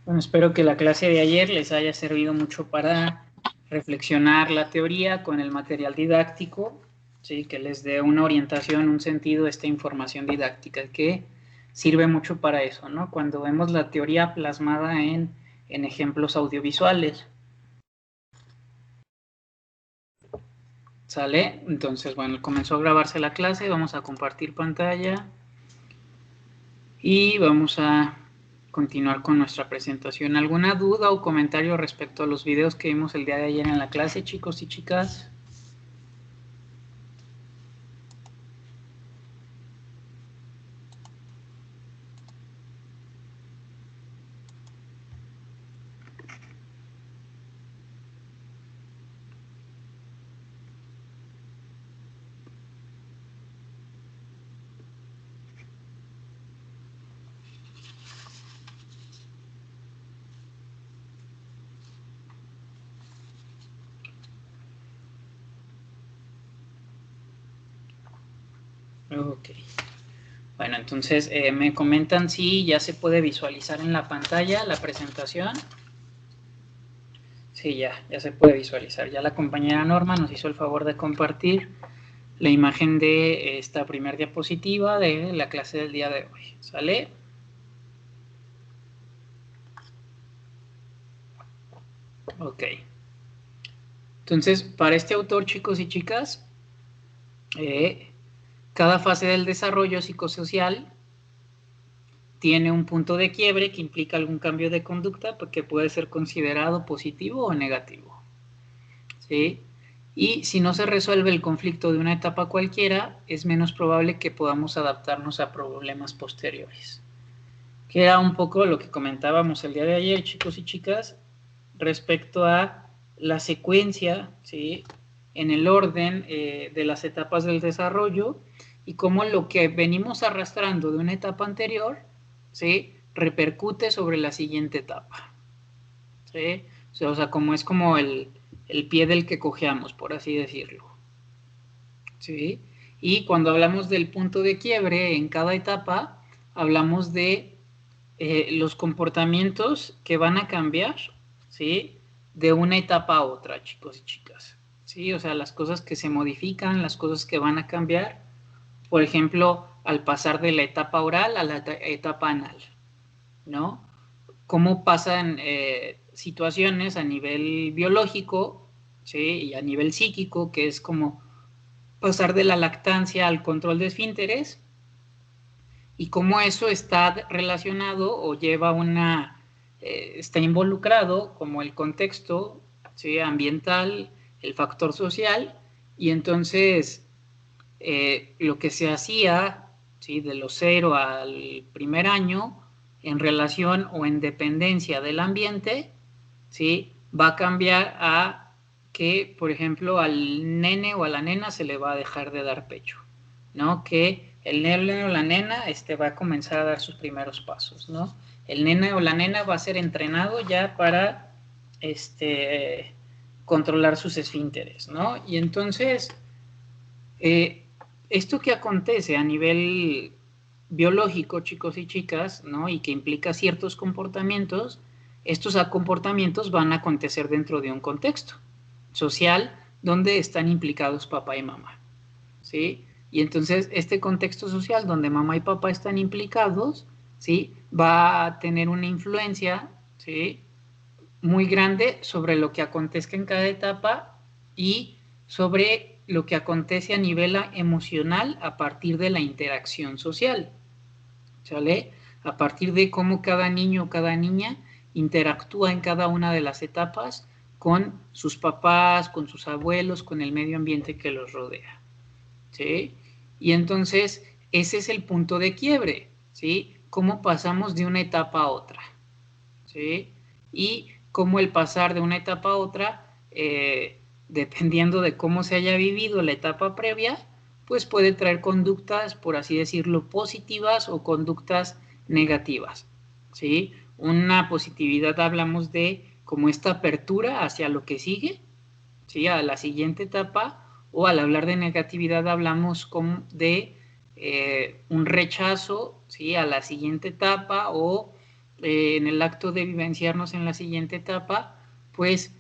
Bueno, espero que la clase de ayer les haya servido mucho para reflexionar la teoría con el material didáctico, ¿sí? Que les dé una orientación, un sentido a esta información didáctica, que sirve mucho para eso, ¿no? Cuando vemos la teoría plasmada en ejemplos audiovisuales. ¿Sale? Entonces, bueno, comenzó a grabarse la clase, vamos a compartir pantalla y vamos a continuar con nuestra presentación. ¿Alguna duda o comentario respecto a los videos que vimos el día de ayer en la clase, chicos y chicas? Ok. Bueno, entonces me comentan si ya se puede visualizar en la pantalla la presentación. Sí, ya se puede visualizar. Ya la compañera Norma nos hizo el favor de compartir la imagen de esta primera diapositiva de la clase del día de hoy. ¿Sale? Ok. Entonces, para este autor, chicos y chicas, cada fase del desarrollo psicosocial tiene un punto de quiebre que implica algún cambio de conducta que puede ser considerado positivo o negativo. ¿Sí? Y si no se resuelve el conflicto de una etapa cualquiera, es menos probable que podamos adaptarnos a problemas posteriores. Que era un poco lo que comentábamos el día de ayer, chicos y chicas, respecto a la secuencia, ¿sí? En el orden de las etapas del desarrollo y cómo lo que venimos arrastrando de una etapa anterior, ¿sí? Repercute sobre la siguiente etapa, ¿sí? O sea, como es como el pie del que cojeamos, por así decirlo, ¿sí? Y cuando hablamos del punto de quiebre en cada etapa, hablamos de los comportamientos que van a cambiar, ¿sí? De una etapa a otra, chicos y chicas, ¿sí? O sea, las cosas que se modifican, las cosas que van a cambiar, por ejemplo, al pasar de la etapa oral a la etapa anal, ¿no? Cómo pasan situaciones a nivel biológico, ¿sí? Y a nivel psíquico, que es como pasar de la lactancia al control de esfínteres, y cómo eso está relacionado o lleva una, está involucrado como el contexto, ¿sí? Ambiental, el factor social, y entonces lo que se hacía, ¿sí? De los 0 al primer año en relación o en dependencia del ambiente, ¿sí? Va a cambiar a que, por ejemplo, al nene o a la nena se le va a dejar de dar pecho, ¿no? Que el nene o la nena va a comenzar a dar sus primeros pasos, ¿no? El nene o la nena va a ser entrenado ya para controlar sus esfínteres, ¿no? Y entonces, esto que acontece a nivel biológico, chicos y chicas, ¿no? Y que implica ciertos comportamientos, estos comportamientos van a acontecer dentro de un contexto social donde están implicados papá y mamá, ¿sí? Y entonces este contexto social donde mamá y papá están implicados, ¿sí? Va a tener una influencia, ¿sí? Muy grande sobre lo que acontezca en cada etapa y sobre lo que acontece a nivel emocional a partir de la interacción social, ¿sale? A partir de cómo cada niño o cada niña interactúa en cada una de las etapas con sus papás, con sus abuelos, con el medio ambiente que los rodea, ¿sí? Y entonces ese es el punto de quiebre, ¿sí? Cómo pasamos de una etapa a otra, ¿sí? Y cómo el pasar de una etapa a otra, dependiendo de cómo se haya vivido la etapa previa, pues puede traer conductas, por así decirlo, positivas o conductas negativas, ¿sí? Una positividad hablamos de como esta apertura hacia lo que sigue, ¿sí? A la siguiente etapa, o al hablar de negatividad hablamos de un rechazo, ¿sí? A la siguiente etapa o en el acto de vivenciarnos en la siguiente etapa, pues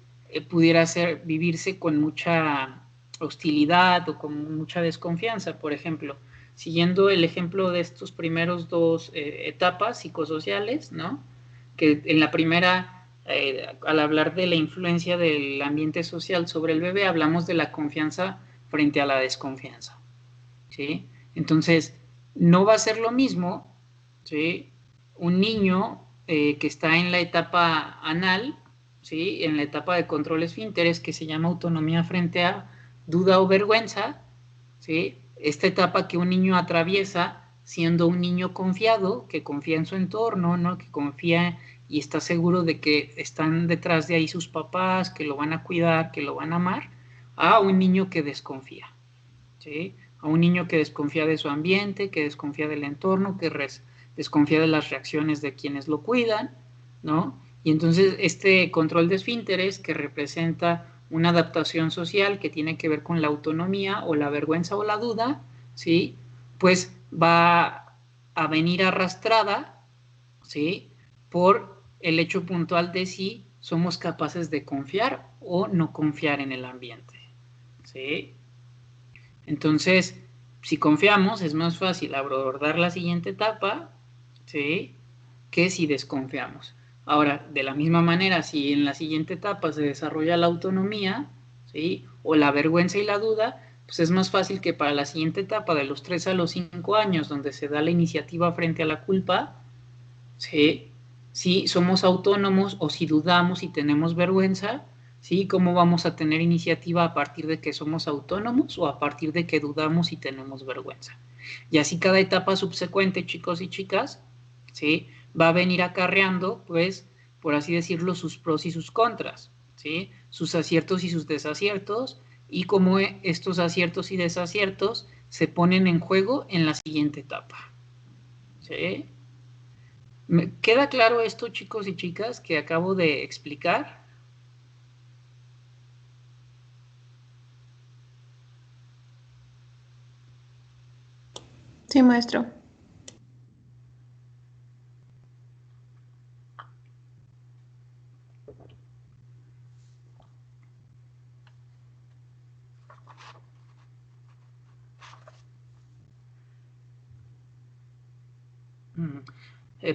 pudiera vivirse con mucha hostilidad o con mucha desconfianza. Por ejemplo, siguiendo el ejemplo de estos primeros dos etapas psicosociales, ¿no? Que en la primera, al hablar de la influencia del ambiente social sobre el bebé, hablamos de la confianza frente a la desconfianza, ¿sí? Entonces, no va a ser lo mismo, ¿sí? Un niño que está en la etapa anal, ¿sí? En la etapa de control esfínteres, que se llama autonomía frente a duda o vergüenza, ¿sí? Esta etapa que un niño atraviesa siendo un niño confiado, que confía en su entorno, ¿no? Que confía y está seguro de que están detrás de ahí sus papás, que lo van a cuidar, que lo van a amar, a un niño que desconfía, ¿sí? A un niño que desconfía de su ambiente, que desconfía del entorno, que desconfía de las reacciones de quienes lo cuidan, ¿no? Y entonces este control de esfínteres, que representa una adaptación social que tiene que ver con la autonomía o la vergüenza o la duda, ¿sí? Pues va a venir arrastrada, ¿sí? Por el hecho puntual de si somos capaces de confiar o no confiar en el ambiente, ¿sí? Entonces, si confiamos, es más fácil abordar la siguiente etapa, ¿sí? Que si desconfiamos. Ahora, de la misma manera, si en la siguiente etapa se desarrolla la autonomía, ¿sí? O la vergüenza y la duda, pues es más fácil que para la siguiente etapa, de los 3 a los 5 años, donde se da la iniciativa frente a la culpa, ¿sí? Si somos autónomos o si dudamos y tenemos vergüenza, ¿sí? ¿Cómo vamos a tener iniciativa a partir de que somos autónomos o a partir de que dudamos y tenemos vergüenza? Y así cada etapa subsecuente, chicos y chicas, ¿sí? Va a venir acarreando, pues, por así decirlo, sus pros y sus contras, ¿sí? Sus aciertos y sus desaciertos, y cómo estos aciertos y desaciertos se ponen en juego en la siguiente etapa, ¿sí? ¿Me queda claro esto, chicos y chicas, que acabo de explicar? Sí, maestro.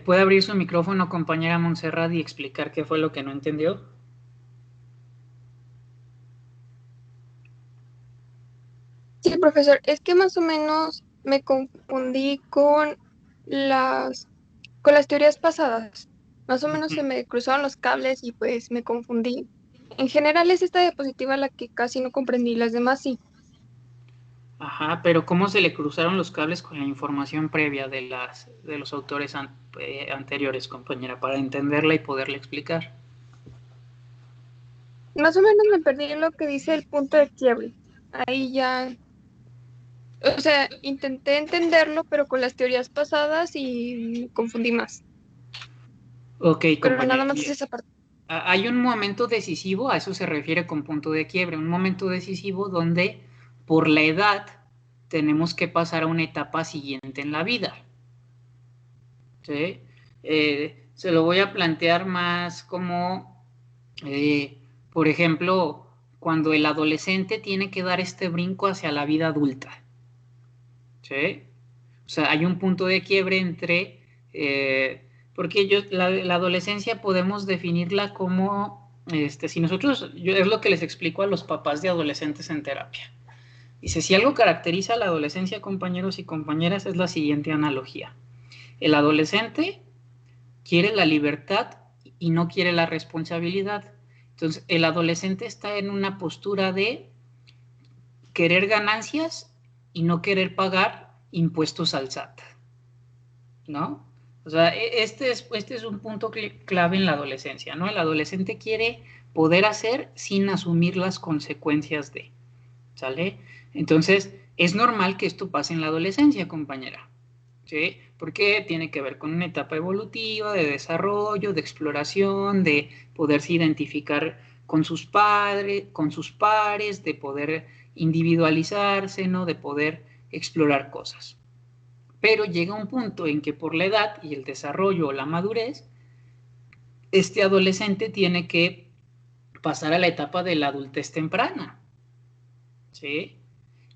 ¿Puede abrir su micrófono, compañera Montserrat, y explicar qué fue lo que no entendió? Sí, profesor, es que más o menos me confundí con las teorías pasadas. Más o menos se me cruzaron los cables y pues me confundí. En general es esta diapositiva la que casi no comprendí, las demás sí. Ajá, pero ¿cómo se le cruzaron los cables con la información previa de los autores anteriores, compañera, para entenderla y poderla explicar? Más o menos me perdí en lo que dice el punto de quiebre. Ahí ya, o sea, intenté entenderlo, pero con las teorías pasadas y me confundí más. Ok, Pero compañera, nada más es mire. esa parte. Hay un momento decisivo, a eso se refiere con punto de quiebre, un momento decisivo donde por la edad tenemos que pasar a una etapa siguiente en la vida, ¿sí? Se lo voy a plantear más como, por ejemplo, cuando el adolescente tiene que dar este brinco hacia la vida adulta, ¿sí? O sea, hay un punto de quiebre entre, porque la adolescencia podemos definirla como, si nosotros, es lo que les explico a los papás de adolescentes en terapia. Dice, si algo caracteriza a la adolescencia, compañeros y compañeras, es la siguiente analogía. El adolescente quiere la libertad y no quiere la responsabilidad. Entonces, el adolescente está en una postura de querer ganancias y no querer pagar impuestos al SAT, ¿no? O sea, este es un punto clave en la adolescencia, ¿no? El adolescente quiere poder hacer sin asumir las consecuencias de, ¿sale? Entonces, es normal que esto pase en la adolescencia, compañera, ¿sí? Porque tiene que ver con una etapa evolutiva, de desarrollo, de exploración, de poderse identificar con sus padres, con sus pares, de poder individualizarse, ¿no? De poder explorar cosas. Pero llega un punto en que por la edad y el desarrollo o la madurez, este adolescente tiene que pasar a la etapa de la adultez temprana, ¿sí?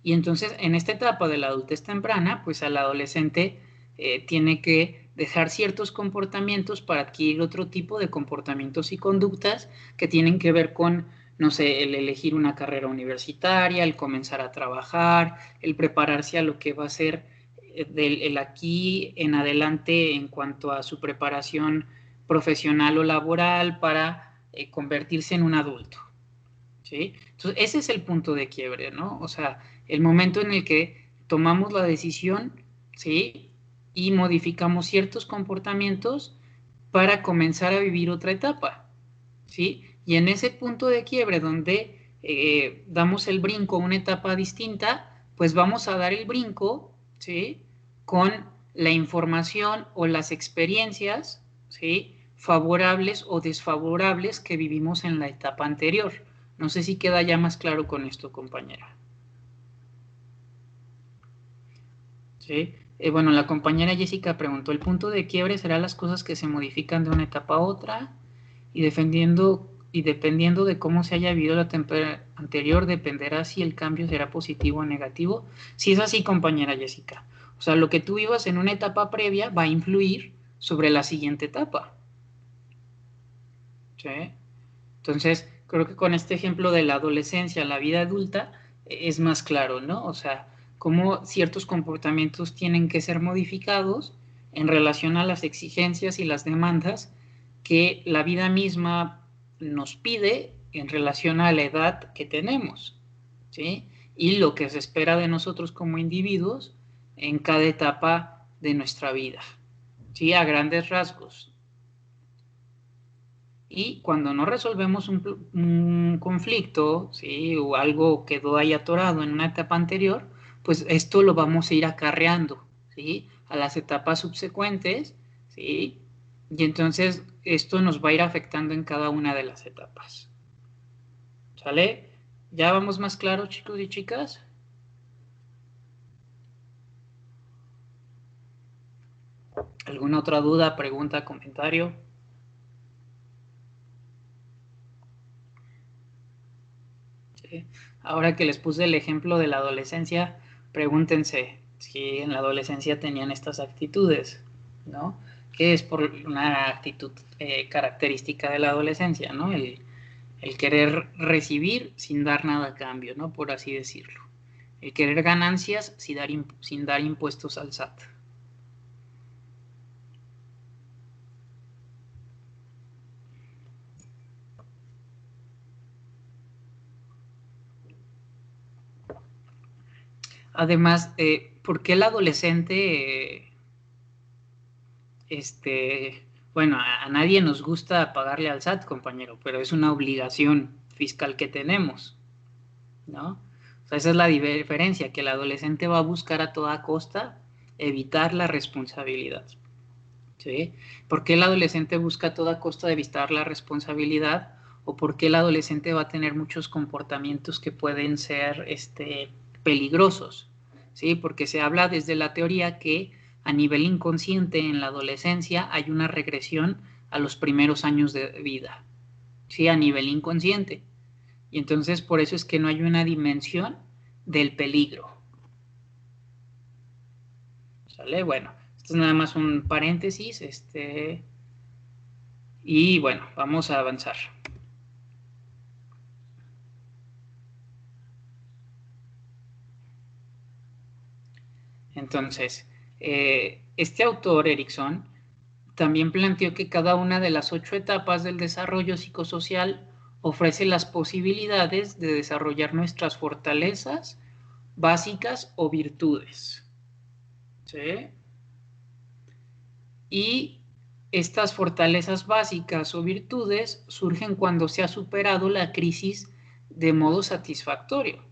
Y entonces, en esta etapa de la adultez temprana, pues al adolescente tiene que dejar ciertos comportamientos para adquirir otro tipo de comportamientos y conductas que tienen que ver con, no sé, el elegir una carrera universitaria, el comenzar a trabajar, el prepararse a lo que va a ser el aquí en adelante en cuanto a su preparación profesional o laboral para convertirse en un adulto, ¿sí? Entonces, ese es el punto de quiebre, ¿no? O sea, el momento en el que tomamos la decisión, ¿sí? Y modificamos ciertos comportamientos para comenzar a vivir otra etapa, ¿sí? Y en ese punto de quiebre donde damos el brinco a una etapa distinta, pues vamos a dar el brinco, ¿sí? Con la información o las experiencias, ¿sí? Favorables o desfavorables que vivimos en la etapa anterior. No sé si queda ya más claro con esto, compañera. ¿Sí? Bueno, la compañera Jessica preguntó, ¿el punto de quiebre será las cosas que se modifican de una etapa a otra? Y dependiendo de cómo se haya vivido la temporada anterior, dependerá si el cambio será positivo o negativo. Si es así, compañera Jessica. O sea, lo que tú vivas en una etapa previa va a influir sobre la siguiente etapa. ¿Sí? Entonces, creo que con este ejemplo de la adolescencia, la vida adulta, es más claro, ¿no? O sea, cómo ciertos comportamientos tienen que ser modificados en relación a las exigencias y las demandas que la vida misma nos pide en relación a la edad que tenemos, ¿sí? Y lo que se espera de nosotros como individuos en cada etapa de nuestra vida, ¿sí? A grandes rasgos. Y cuando no resolvemos un conflicto, ¿sí? O algo quedó ahí atorado en una etapa anterior, pues esto lo vamos a ir acarreando, ¿sí? A las etapas subsecuentes, ¿sí? Y entonces esto nos va a ir afectando en cada una de las etapas. ¿Sale? ¿Ya vamos más claro, chicos y chicas? ¿Alguna otra duda, pregunta, comentario? ¿Sí? Ahora que les puse el ejemplo de la adolescencia, pregúntense si en la adolescencia tenían estas actitudes, ¿no? Que es por una actitud característica de la adolescencia, ¿no? El querer recibir sin dar nada a cambio, ¿no? Por así decirlo. El querer ganancias sin dar impuestos al SAT. Además, ¿por qué el adolescente, bueno, a nadie nos gusta pagarle al SAT, compañero, pero es una obligación fiscal que tenemos, ¿no? O sea, esa es la diferencia, que el adolescente va a buscar a toda costa evitar la responsabilidad, ¿sí? ¿Por qué el adolescente busca a toda costa evitar la responsabilidad? ¿O por qué el adolescente va a tener muchos comportamientos que pueden ser peligrosos? ¿Sí? Porque se habla desde la teoría que a nivel inconsciente en la adolescencia hay una regresión a los primeros años de vida, ¿sí? A nivel inconsciente. Y entonces por eso es que no hay una dimensión del peligro. ¿Sale? Bueno, esto es nada más un paréntesis, y bueno, vamos a avanzar. Entonces, este autor, Erickson, también planteó que cada una de las 8 etapas del desarrollo psicosocial ofrece las posibilidades de desarrollar nuestras fortalezas básicas o virtudes. ¿Sí? Y estas fortalezas básicas o virtudes surgen cuando se ha superado la crisis de modo satisfactorio,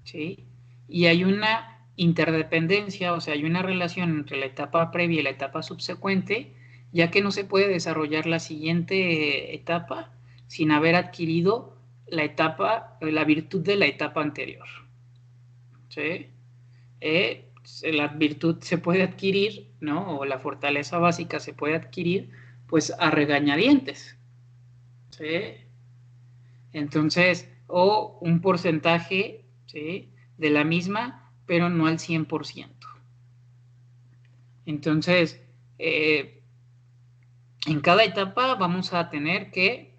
¿sí? Y hay una interdependencia, o sea, hay una relación entre la etapa previa y la etapa subsecuente, ya que no se puede desarrollar la siguiente etapa sin haber adquirido la virtud de la etapa anterior, ¿sí? La virtud se puede adquirir, ¿no? O la fortaleza básica se puede adquirir pues a regañadientes, ¿sí? Entonces, o un porcentaje, ¿sí?, de la misma, pero no al 100%. Entonces, en cada etapa vamos a tener que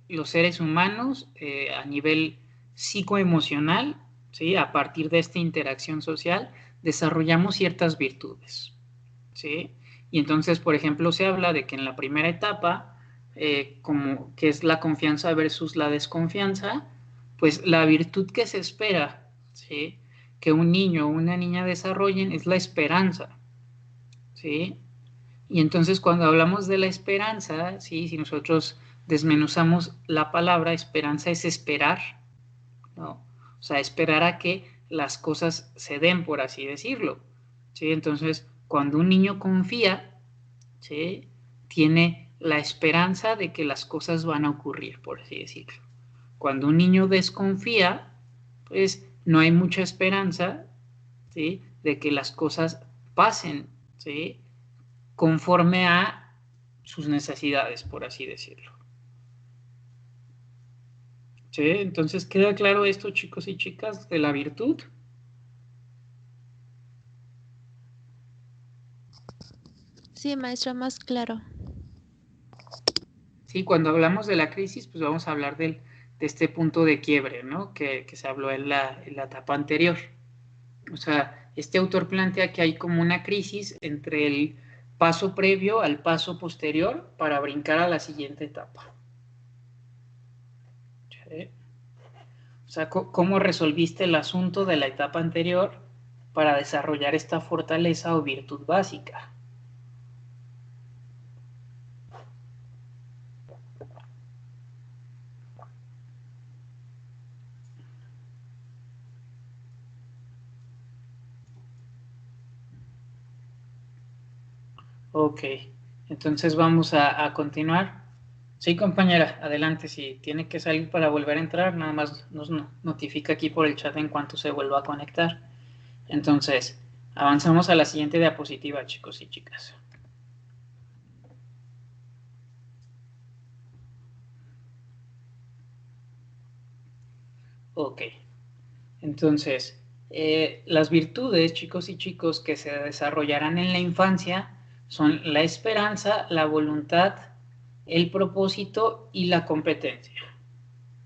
los seres humanos a nivel psicoemocional, ¿sí?, a partir de esta interacción social, desarrollamos ciertas virtudes, ¿sí? Y entonces, por ejemplo, se habla de que en la primera etapa, como que es la confianza versus la desconfianza, pues la virtud que se espera, ¿sí?, que un niño o una niña desarrollen es la esperanza, ¿sí? Y entonces cuando hablamos de la esperanza, ¿sí?, si nosotros desmenuzamos la palabra, esperanza es esperar, ¿no? O sea, esperar a que las cosas se den, por así decirlo, ¿sí? Entonces, cuando un niño confía, ¿sí?, tiene la esperanza de que las cosas van a ocurrir, por así decirlo. Cuando un niño desconfía, pues no hay mucha esperanza, ¿sí?, de que las cosas pasen, ¿sí?, conforme a sus necesidades, por así decirlo. ¿Sí? Entonces, ¿queda claro esto, chicos y chicas, de la virtud? Sí, maestra, más claro. Sí, cuando hablamos de la crisis, pues vamos a hablar de este punto de quiebre, ¿no?, que se habló en la etapa anterior. O sea, este autor plantea que hay como una crisis entre el paso previo al paso posterior para brincar a la siguiente etapa. ¿Sí? O sea, ¿cómo resolviste el asunto de la etapa anterior para desarrollar esta fortaleza o virtud básica? Ok, entonces vamos a continuar. Sí, compañera, adelante. Si tiene que salir para volver a entrar, nada más nos notifica aquí por el chat en cuanto se vuelva a conectar. Entonces, avanzamos a la siguiente diapositiva, chicos y chicas. Ok, entonces, las virtudes, chicos y chicos, que se desarrollarán en la infancia son la esperanza, la voluntad, el propósito y la competencia.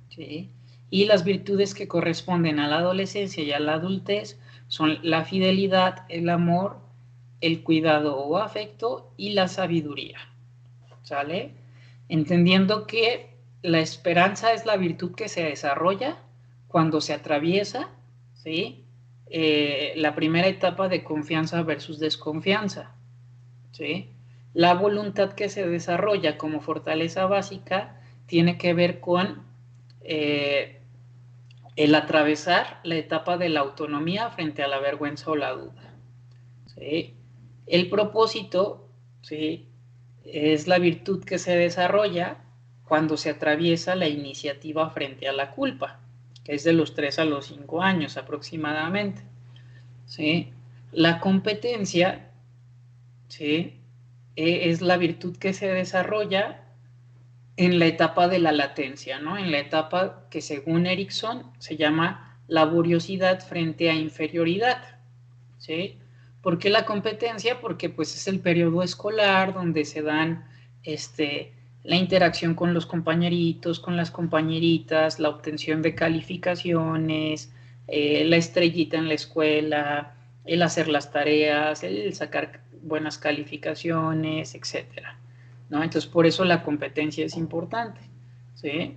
¿Sí? Y las virtudes que corresponden a la adolescencia y a la adultez son la fidelidad, el amor, el cuidado o afecto y la sabiduría. ¿Sale? Entendiendo que la esperanza es la virtud que se desarrolla cuando se atraviesa, ¿sí?, la primera etapa de confianza versus desconfianza, ¿sí? La voluntad que se desarrolla como fortaleza básica tiene que ver con el atravesar la etapa de la autonomía frente a la vergüenza o la duda, ¿sí? El propósito, ¿sí?, es la virtud que se desarrolla cuando se atraviesa la iniciativa frente a la culpa, que es de los 3 a los 5 años aproximadamente, ¿sí? La competencia, ¿sí?, es la virtud que se desarrolla en la etapa de la latencia, ¿no?, en la etapa que según Erickson se llama laboriosidad frente a inferioridad, ¿sí? ¿Por qué la competencia? Porque pues es el periodo escolar donde se dan la interacción con los compañeritos, con las compañeritas, la obtención de calificaciones, la estrellita en la escuela, el hacer las tareas, el sacar buenas calificaciones, etcétera, ¿no? Entonces por eso la competencia es importante, ¿sí?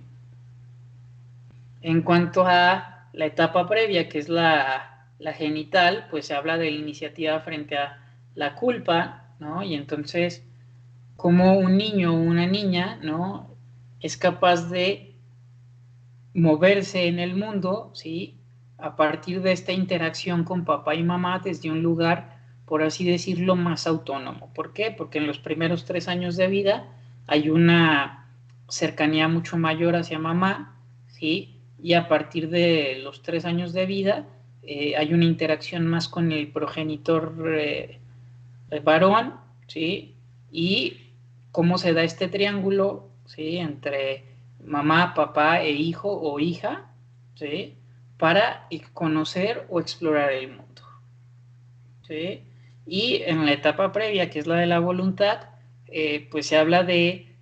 En cuanto a la etapa previa, que es la genital, pues se habla de la iniciativa frente a la culpa, ¿no? Y entonces, como un niño o una niña, ¿no?, es capaz de moverse en el mundo, ¿sí?, a partir de esta interacción con papá y mamá desde un lugar, por así decirlo, más autónomo. ¿Por qué? Porque en los primeros 3 años de vida hay una cercanía mucho mayor hacia mamá, ¿sí?, y a partir de los 3 años de vida hay una interacción más con el progenitor varón, ¿sí?, y cómo se da este triángulo, ¿sí? Entre mamá, papá e hijo o hija, ¿sí? Para conocer o explorar el mundo, ¿sí? Y en la etapa previa, que es la de la voluntad, pues se habla de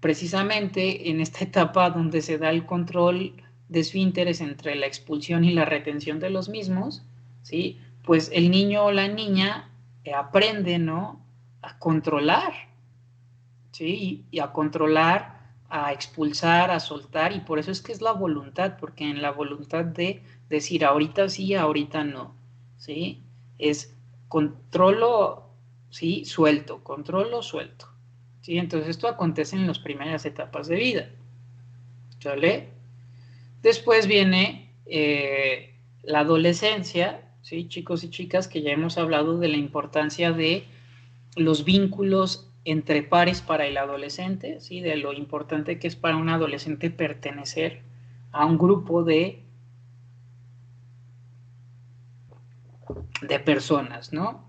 precisamente en esta etapa donde se da el control de esfínteres entre la expulsión y la retención de los mismos, ¿sí? Pues el niño o la niña aprende, ¿no? A controlar, ¿sí? Y a controlar, a expulsar, a soltar, y por eso es que es la voluntad, porque en la voluntad de decir ahorita sí, ahorita no, ¿sí? Es controlo, ¿sí? Suelto, controlo, suelto, ¿sí? Entonces esto acontece en las primeras etapas de vida, ¿sale? Después viene la adolescencia, ¿sí? Chicos y chicas, que ya hemos hablado de la importancia de los vínculos entre pares para el adolescente, ¿sí? De lo importante que es para un adolescente pertenecer a un grupo de personas, ¿no?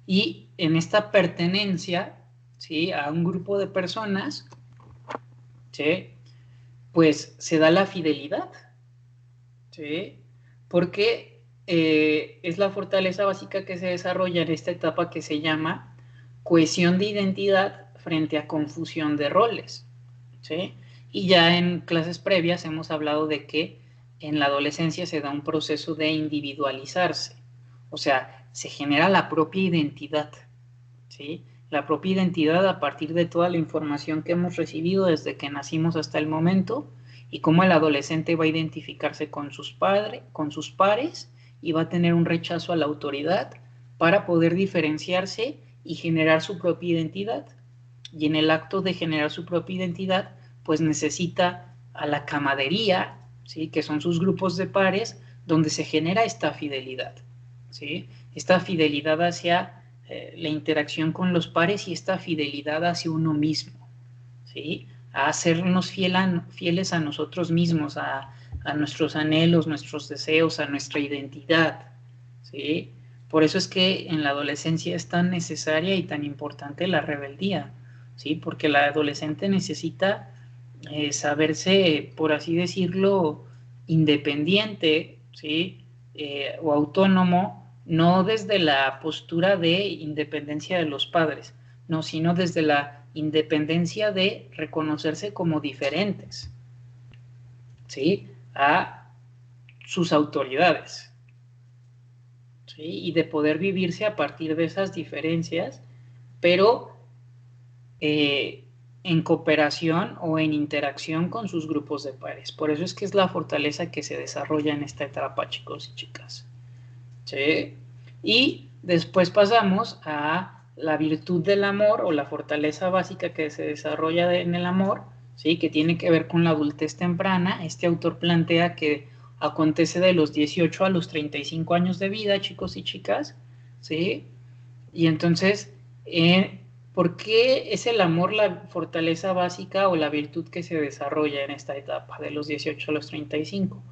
Y en esta pertenencia, ¿sí? A un grupo de personas, ¿sí? Pues se da la fidelidad, ¿sí? Porque es la fortaleza básica que se desarrolla en esta etapa que se llama cohesión de identidad frente a confusión de roles, ¿sí? Y ya en clases previas hemos hablado de que en la adolescencia se da un proceso de individualizarse, o sea, se genera la propia identidad, ¿sí? La propia identidad a partir de toda la información que hemos recibido desde que nacimos hasta el momento, y cómo el adolescente va a identificarse con sus pares y va a tener un rechazo a la autoridad para poder diferenciarse y generar su propia identidad. Y en el acto de generar su propia identidad, pues necesita a la camaradería, ¿sí? Que son sus grupos de pares, donde se genera esta fidelidad, ¿sí? Esta fidelidad hacia la interacción con los pares y esta fidelidad hacia uno mismo, ¿sí? A hacernos fieles a nosotros mismos, a nuestros anhelos, nuestros deseos, a nuestra identidad, ¿sí? Por eso es que en la adolescencia es tan necesaria y tan importante la rebeldía, ¿sí? Porque la adolescente necesita saberse, por así decirlo, independiente, ¿sí? O autónomo, no desde la postura de independencia de los padres, no, sino desde la independencia de reconocerse como diferentes, ¿sí? A sus autoridades, ¿sí? Y de poder vivirse a partir de esas diferencias, pero en cooperación o en interacción con sus grupos de pares. Por eso es que es la fortaleza que se desarrolla en esta etapa, chicos y chicas, ¿sí? Y después pasamos a la virtud del amor o la fortaleza básica que se desarrolla en el amor, ¿sí? Que tiene que ver con la adultez temprana. Este autor plantea que acontece de los 18 a los 35 años de vida, chicos y chicas, ¿sí? Y entonces, ¿por qué es el amor la fortaleza básica o la virtud que se desarrolla en esta etapa, de los 18 a los 35?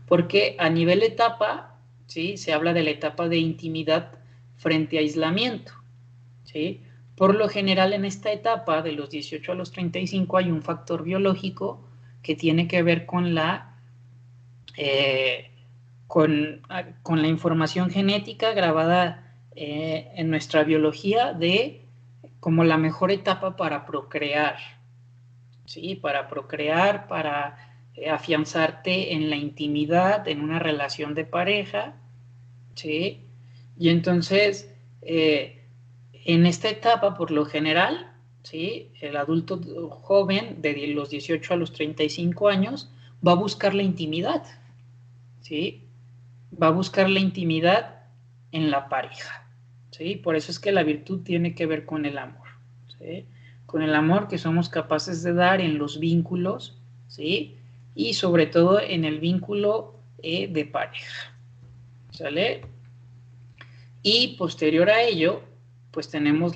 Porque a nivel etapa, ¿sí? Se habla de la etapa de intimidad frente a aislamiento, ¿sí? Por lo general, en esta etapa, de los 18 a los 35, hay un factor biológico que tiene que ver con eh, con la información genética grabada en nuestra biología de como la mejor etapa para procrear, ¿sí? Para procrear, para afianzarte en la intimidad, en una relación de pareja, ¿sí? Y entonces, en esta etapa, por lo general, ¿sí? El adulto joven de los 18 a los 35 años va a buscar la intimidad, ¿sí? Va a buscar la intimidad en la pareja, ¿sí? Por eso es que la virtud tiene que ver con el amor, ¿sí? Con el amor que somos capaces de dar en los vínculos, ¿sí? Y sobre todo en el vínculo de pareja, ¿sale? Y posterior a ello, pues tenemos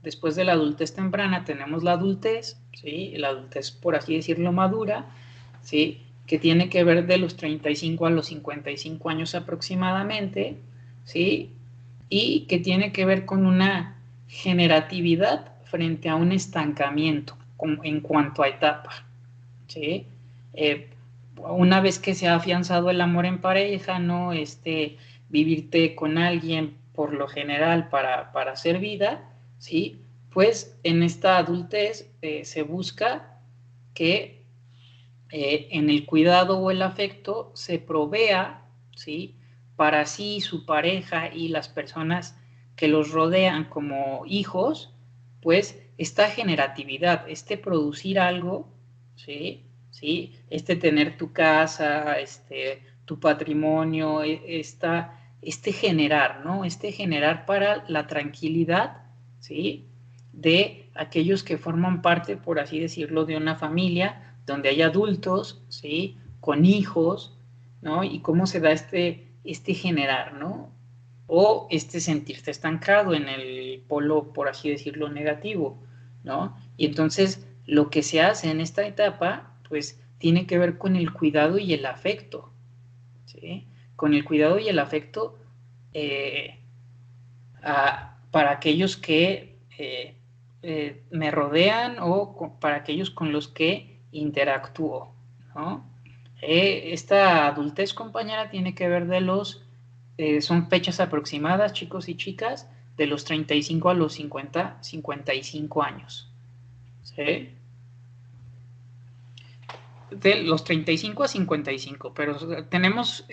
después de la adultez temprana, tenemos la adultez, ¿sí? La adultez, por así decirlo, madura, ¿sí? Que tiene que ver de los 35 a los 55 años aproximadamente, ¿sí? Y que tiene que ver con una generatividad frente a un estancamiento en cuanto a etapa, ¿sí? Una vez que se ha afianzado el amor en pareja, ¿no? Vivirte con alguien por lo general para hacer vida, ¿sí? Pues en esta adultez se busca que en el cuidado o el afecto se provea, ¿sí? Para sí, su pareja y las personas que los rodean como hijos, pues esta generatividad, producir algo, ¿sí? ¿Sí? Tener tu casa, tu patrimonio, generar, ¿no? Generar para la tranquilidad, ¿sí? De aquellos que forman parte, por así decirlo, de una familia donde hay adultos, ¿sí? Con hijos, ¿no? Y cómo se da generar, ¿no? O sentirte estancado en el polo, por así decirlo, negativo, ¿no? Y entonces lo que se hace en esta etapa, pues, tiene que ver con el cuidado y el afecto, ¿sí? Con el cuidado y el afecto para aquellos que me rodean o para aquellos con los que interactúo, ¿no? Esta adultez, compañera, tiene que ver son fechas aproximadas, chicos y chicas, de los 35 a los 50, 55 años, ¿sí? De los 35 a 55, pero tenemos,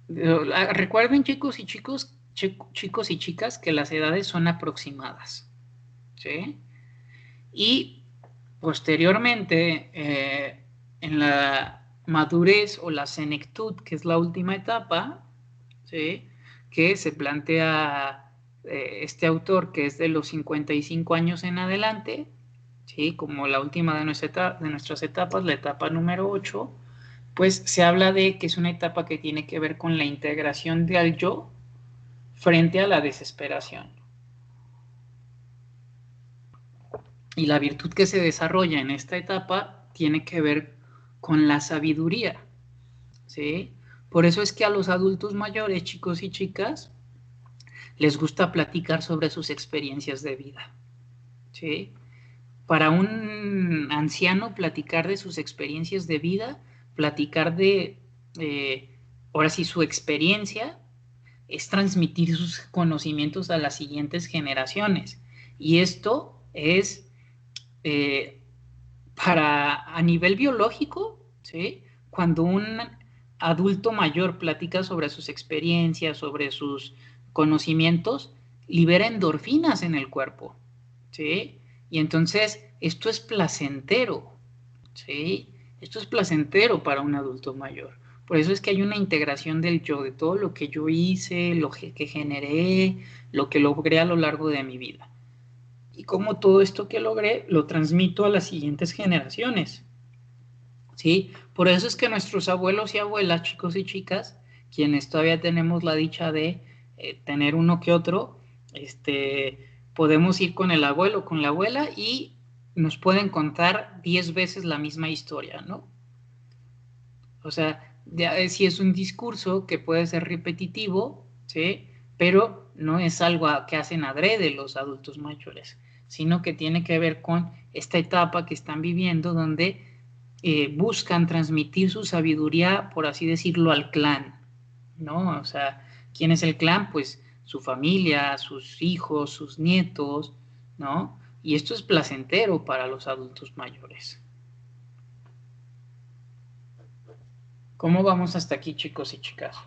recuerden, chicos y chicas, que las edades son aproximadas, ¿sí? Y posteriormente, en la madurez o la senectud, que es la última etapa, ¿sí? Que se plantea este autor, que es de los 55 años en adelante, ¿sí? Como la última de nuestras etapas, la etapa número 8, pues se habla de que es una etapa que tiene que ver con la integración del yo frente a la desesperación. Y la virtud que se desarrolla en esta etapa tiene que ver con la sabiduría, ¿sí? Por eso es que a los adultos mayores, chicos y chicas, les gusta platicar sobre sus experiencias de vida, ¿sí? Para un anciano, platicar de sus experiencias de vida, platicar ahora sí, su experiencia, es transmitir sus conocimientos a las siguientes generaciones. Y esto es a nivel biológico, ¿sí? Cuando un adulto mayor platica sobre sus experiencias, sobre sus conocimientos, libera endorfinas en el cuerpo, ¿sí? Y entonces esto es placentero, ¿sí? Esto es placentero para un adulto mayor. Por eso es que hay una integración del yo, de todo lo que yo hice, lo que generé, lo que logré a lo largo de mi vida. Y cómo todo esto que logré lo transmito a las siguientes generaciones, ¿sí? Por eso es que nuestros abuelos y abuelas, chicos y chicas, quienes todavía tenemos la dicha de tener uno que otro, podemos ir con el abuelo, con la abuela y nos pueden contar 10 veces la misma historia, ¿no? O sea, si es un discurso que puede ser repetitivo, ¿sí? Pero no es algo que hacen adrede los adultos mayores, sino que tiene que ver con esta etapa que están viviendo donde buscan transmitir su sabiduría, por así decirlo, al clan, ¿no? O sea, ¿quién es el clan? Pues su familia, sus hijos, sus nietos, ¿no? Y esto es placentero para los adultos mayores. ¿Cómo vamos hasta aquí, chicos y chicas?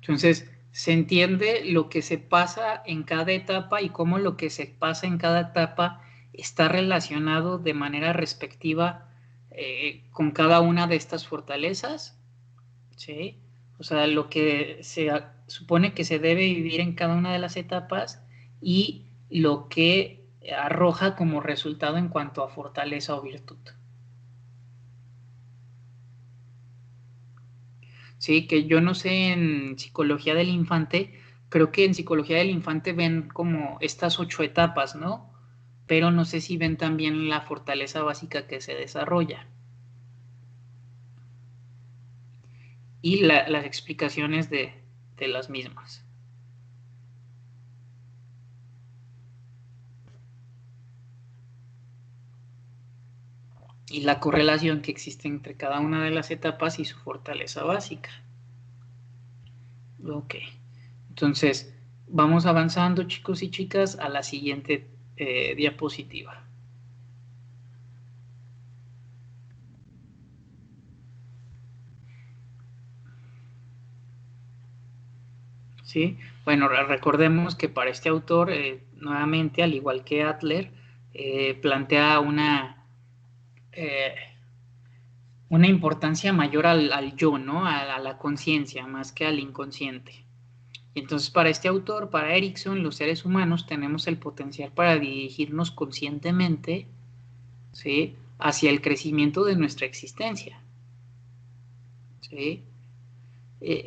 Entonces, se entiende lo que se pasa en cada etapa y cómo lo que se pasa en cada etapa está relacionado de manera respectiva con cada una de estas fortalezas, ¿sí? O sea, lo que se supone que se debe vivir en cada una de las etapas y lo que arroja como resultado en cuanto a fortaleza o virtud. Sí, que yo no sé en psicología del infante creo que en psicología del infante ven como estas 8 etapas, ¿no? Pero no sé si ven también la fortaleza básica que se desarrolla. Y las explicaciones de las mismas. Y la correlación que existe entre cada una de las etapas y su fortaleza básica. Ok. Entonces, vamos avanzando, chicos y chicas, a la siguiente diapositiva. ¿Sí? Bueno, recordemos que para este autor, nuevamente, al igual que Adler, plantea una importancia mayor al yo, ¿no? A la conciencia, más que al inconsciente. Y entonces, para este autor, para Erikson, los seres humanos tenemos el potencial para dirigirnos conscientemente, ¿sí?, hacia el crecimiento de nuestra existencia. ¿Sí?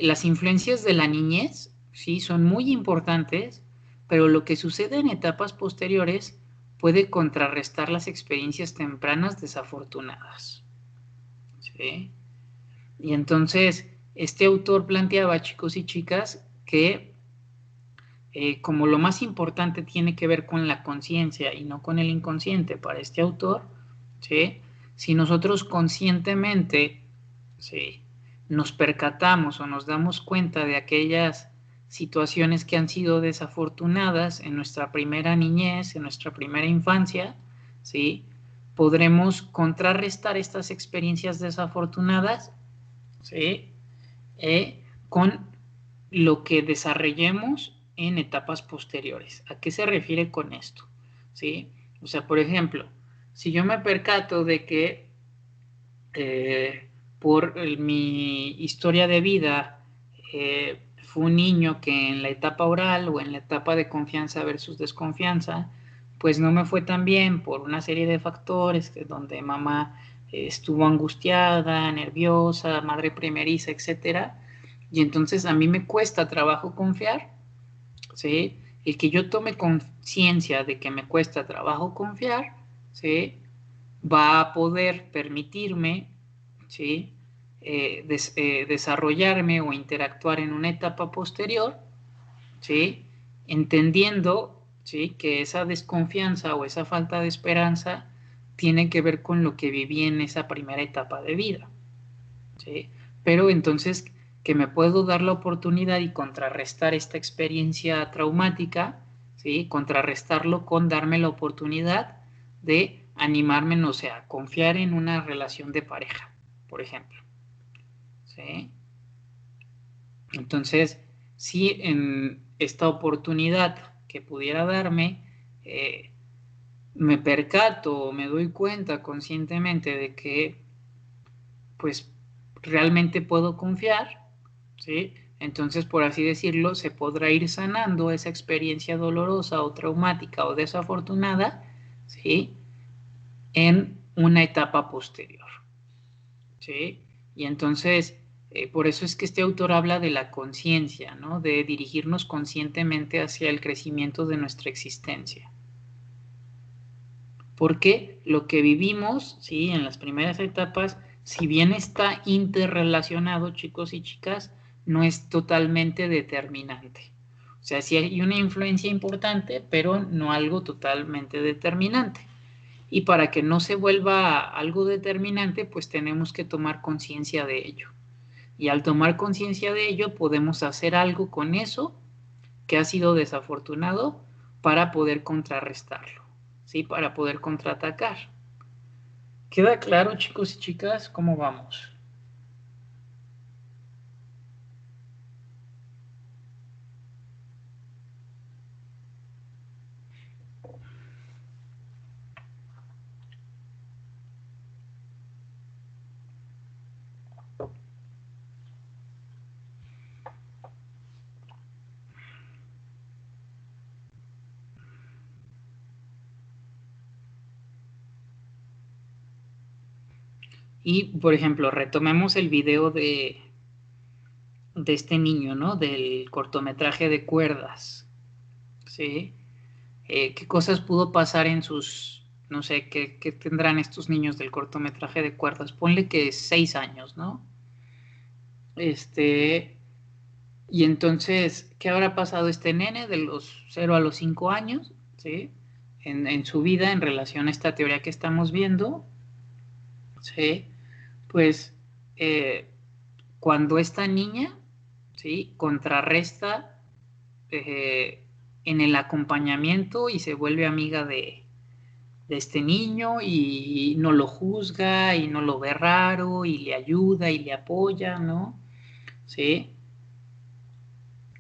Las influencias de la niñez, sí, son muy importantes, pero lo que sucede en etapas posteriores puede contrarrestar las experiencias tempranas desafortunadas. ¿Sí? Y entonces, este autor planteaba, chicos y chicas, que como lo más importante tiene que ver con la conciencia y no con el inconsciente para este autor, ¿sí?, si nosotros conscientemente, ¿sí?, nos percatamos o nos damos cuenta de aquellas situaciones que han sido desafortunadas en nuestra primera niñez, en nuestra primera infancia, ¿sí?, podremos contrarrestar estas experiencias desafortunadas, ¿sí?, con lo que desarrollemos en etapas posteriores. ¿A qué se refiere con esto? ¿Sí? O sea, por ejemplo, si yo me percato de que por mi historia de vida fue un niño que en la etapa oral o en la etapa de confianza versus desconfianza, pues no me fue tan bien por una serie de factores donde mamá estuvo angustiada, nerviosa, madre primeriza, etcétera, y entonces a mí me cuesta trabajo confiar, ¿sí? El que yo tome conciencia de que me cuesta trabajo confiar, ¿sí?, va a poder permitirme, ¿sí?, desarrollarme o interactuar en una etapa posterior, ¿sí?, entendiendo, ¿sí?, que esa desconfianza o esa falta de esperanza tiene que ver con lo que viví en esa primera etapa de vida, ¿sí? Pero entonces que me puedo dar la oportunidad y contrarrestar esta experiencia traumática, ¿sí?, contrarrestarlo con darme la oportunidad de animarme, no sé, a confiar en una relación de pareja, por ejemplo, ¿sí? Entonces, si en esta oportunidad que pudiera darme, me percato o me doy cuenta conscientemente de que, pues, realmente puedo confiar, ¿sí?, entonces, por así decirlo, se podrá ir sanando esa experiencia dolorosa o traumática o desafortunada, ¿sí?, en una etapa posterior, ¿sí? Y entonces, por eso es que este autor habla de la conciencia, ¿no?, de dirigirnos conscientemente hacia el crecimiento de nuestra existencia. Porque lo que vivimos, ¿sí?, en las primeras etapas, si bien está interrelacionado, chicos y chicas, no es totalmente determinante. O sea, sí hay una influencia importante, pero no algo totalmente determinante. Y para que no se vuelva algo determinante, pues tenemos que tomar conciencia de ello. Y al tomar conciencia de ello, podemos hacer algo con eso que ha sido desafortunado para poder contrarrestarlo, ¿sí?, para poder contraatacar. ¿Queda claro, chicos y chicas, cómo vamos? Y, por ejemplo, retomemos el video de de este niño, ¿no? Del cortometraje de cuerdas, ¿sí? ¿Qué cosas pudo pasar en sus, no sé, qué tendrán estos niños del cortometraje de cuerdas? Ponle que 6 años, ¿no? Y entonces, ¿qué habrá pasado este nene de los 0 a los 5 años, ¿sí? En su vida en relación a esta teoría que estamos viendo, ¿sí? Pues cuando esta niña, ¿sí? Contrarresta en el acompañamiento y se vuelve amiga de este niño y no lo juzga y no lo ve raro y le ayuda y le apoya, ¿no? ¿Sí?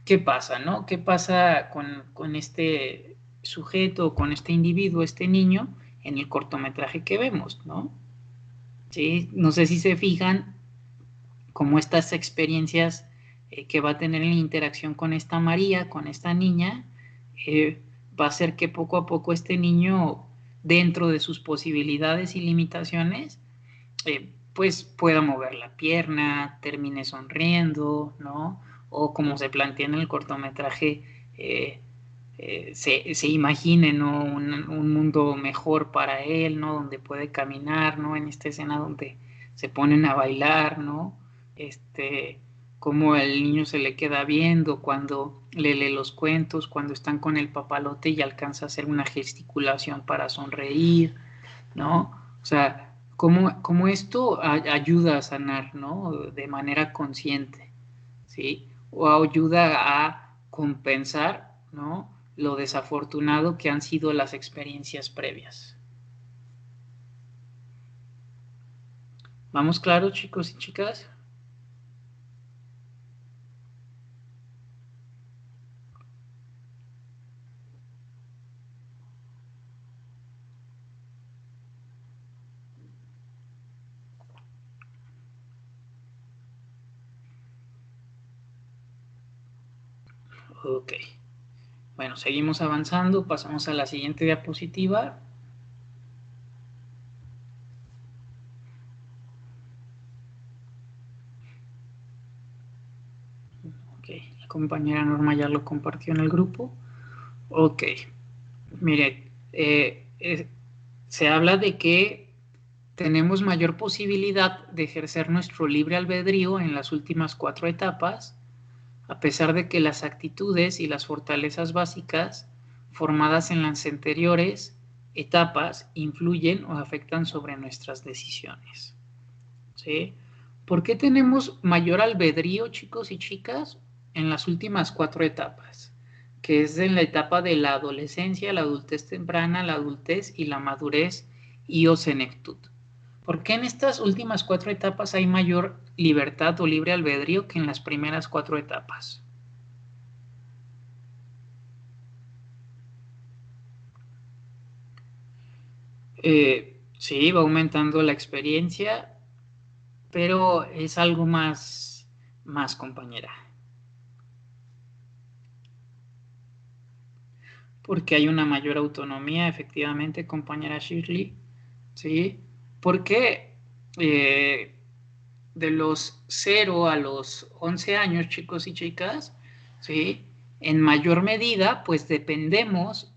¿Qué pasa, no? ¿Qué pasa con este sujeto, con este individuo, este niño, en el cortometraje que vemos, ¿no? ¿Sí? No sé si se fijan cómo estas experiencias que va a tener en la interacción con esta María, con esta niña, va a hacer que poco a poco este niño, dentro de sus posibilidades y limitaciones, pues pueda mover la pierna, termine sonriendo, ¿no? O como se plantea en el cortometraje, se imagine, ¿no? Un mundo mejor para él, ¿no? Donde puede caminar, ¿no? En esta escena donde se ponen a bailar, ¿no? Cómo el niño se le queda viendo cuando le lee los cuentos, cuando están con el papalote y alcanza a hacer una gesticulación para sonreír, ¿no? O sea, cómo esto ayuda a sanar, ¿no? De manera consciente, ¿sí? O ayuda a compensar, ¿no? Lo desafortunado que han sido las experiencias previas. ¿Vamos claros, chicos y chicas? Ok. Bueno, seguimos avanzando, pasamos a la siguiente diapositiva. Ok, la compañera Norma ya lo compartió en el grupo. Ok, mire, se habla de que tenemos mayor posibilidad de ejercer nuestro libre albedrío en las últimas 4 etapas, a pesar de que las actitudes y las fortalezas básicas formadas en las anteriores etapas influyen o afectan sobre nuestras decisiones. ¿Sí? ¿Por qué tenemos mayor albedrío, chicos y chicas, en las últimas 4 etapas? Que es en la etapa de la adolescencia, la adultez temprana, la adultez y la madurez y o senectud. ¿Por qué en estas últimas 4 etapas hay mayor libertad o libre albedrío que en las primeras 4 etapas? Sí, va aumentando la experiencia, pero es algo más compañera. Porque hay una mayor autonomía, efectivamente, compañera Shirley, ¿sí? Porque de los 0 a los 11 años, chicos y chicas, ¿sí? En mayor medida, pues dependemos,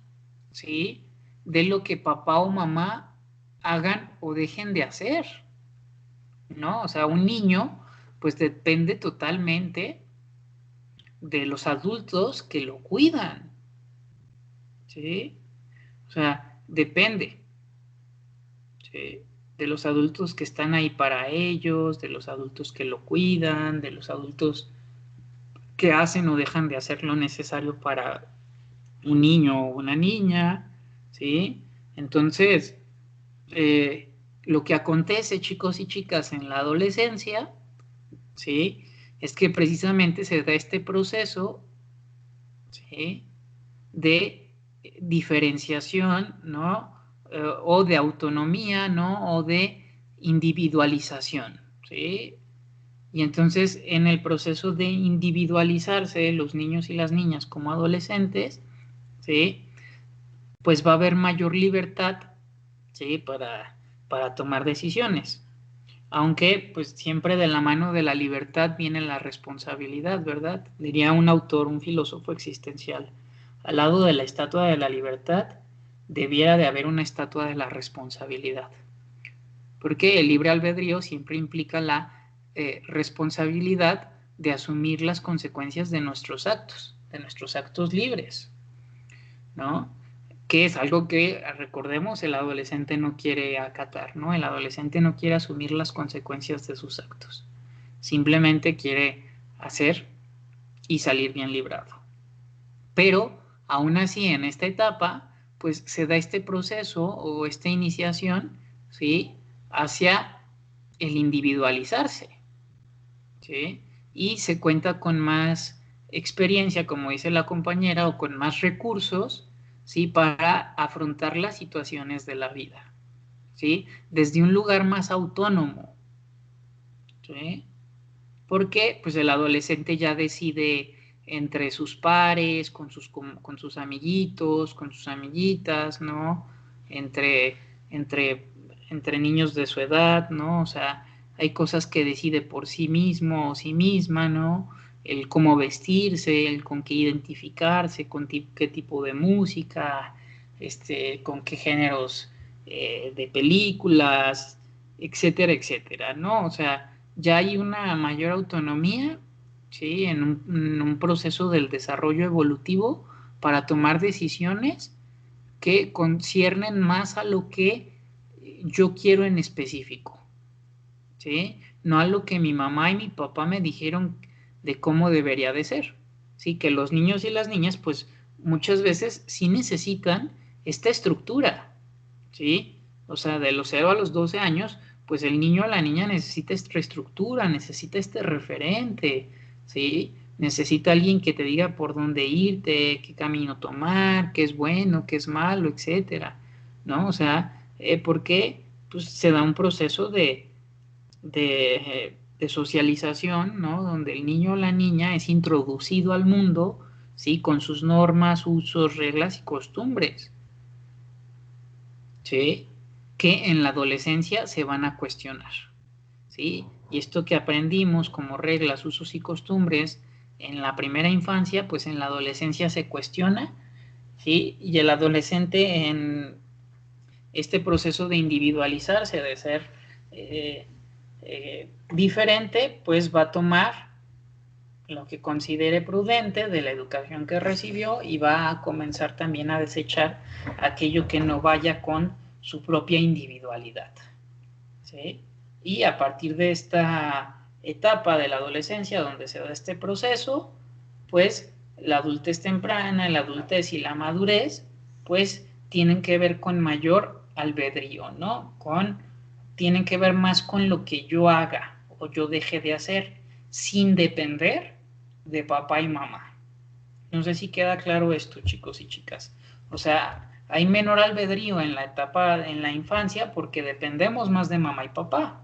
¿sí? De lo que papá o mamá hagan o dejen de hacer, ¿no? O sea, un niño, pues depende totalmente de los adultos que lo cuidan, ¿sí? O sea, depende, ¿sí? De los adultos que están ahí para ellos, de los adultos que lo cuidan, de los adultos que hacen o dejan de hacer lo necesario para un niño o una niña, ¿sí? Entonces, lo que acontece, chicos y chicas, en la adolescencia, ¿sí? Es que precisamente se da este proceso, ¿sí? De diferenciación, ¿no? O de autonomía, ¿no? O de individualización, ¿sí? Y entonces en el proceso de individualizarse los niños y las niñas como adolescentes, ¿sí? Pues va a haber mayor libertad, ¿sí? Para tomar decisiones. Aunque pues siempre de la mano de la libertad viene la responsabilidad, ¿verdad? Diría un autor, un filósofo existencial, al lado de la estatua de la libertad debiera de haber una estatua de la responsabilidad. Porque el libre albedrío siempre implica la responsabilidad de asumir las consecuencias de nuestros actos libres, ¿no? Que es algo que, recordemos, el adolescente no quiere acatar, ¿no? El adolescente no quiere asumir las consecuencias de sus actos. Simplemente quiere hacer y salir bien librado. Pero, aún así, en esta etapa, pues se da este proceso o esta iniciación, ¿sí? Hacia el individualizarse, ¿sí? Y se cuenta con más experiencia, como dice la compañera, o con más recursos, ¿sí? Para afrontar las situaciones de la vida, ¿sí? Desde un lugar más autónomo, ¿sí? Porque pues el adolescente ya decide entre sus pares, con sus amiguitos, con sus amiguitas, ¿no? Entre, entre, entre niños de su edad, ¿no? O sea, hay cosas que decide por sí mismo o sí misma, ¿no? El cómo vestirse, el con qué identificarse, con qué tipo de música, con qué géneros de películas, etcétera, etcétera, ¿no? O sea, ya hay una mayor autonomía, ¿sí? En un proceso del desarrollo evolutivo para tomar decisiones que conciernen más a lo que yo quiero en específico, ¿sí? No a lo que mi mamá y mi papá me dijeron de cómo debería de ser, ¿sí? Que los niños y las niñas, pues muchas veces sí necesitan esta estructura, ¿sí? O sea, de los 0 a los 12 años, pues el niño o la niña necesita esta estructura, necesita este referente, ¿sí? Necesita alguien que te diga por dónde irte, qué camino tomar, qué es bueno, qué es malo, etcétera, ¿no? O sea, porque pues, se da un proceso de socialización, ¿no? Donde el niño o la niña es introducido al mundo, ¿sí? Con sus normas, usos, reglas y costumbres, ¿sí? Que en la adolescencia se van a cuestionar, ¿sí? Y esto que aprendimos como reglas, usos y costumbres en la primera infancia, pues en la adolescencia se cuestiona, ¿sí? Y el adolescente en este proceso de individualizarse, de ser diferente, pues va a tomar lo que considere prudente de la educación que recibió y va a comenzar también a desechar aquello que no vaya con su propia individualidad, ¿sí? Y a partir de esta etapa de la adolescencia donde se da este proceso, pues la adultez temprana, la adultez y la madurez, pues tienen que ver con mayor albedrío, ¿no? Tienen que ver más con lo que yo haga o yo deje de hacer sin depender de papá y mamá. No sé si queda claro esto, chicos y chicas. O sea, hay menor albedrío en la etapa, en la infancia, porque dependemos más de mamá y papá,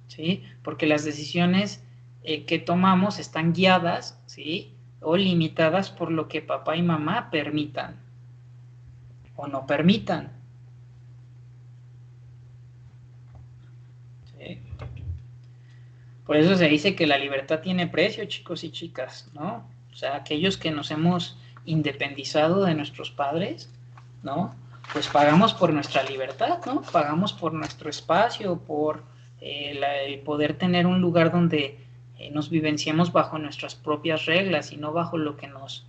¿sí? Porque las decisiones que tomamos están guiadas, ¿sí? O limitadas por lo que papá y mamá permitan o no permitan, ¿sí? Por eso se dice que la libertad tiene precio, chicos y chicas, ¿no? O sea, aquellos que nos hemos independizado de nuestros padres, ¿no? Pues pagamos por nuestra libertad, ¿no? Pagamos por nuestro espacio, por el poder tener un lugar donde nos vivenciemos bajo nuestras propias reglas y no bajo lo que nos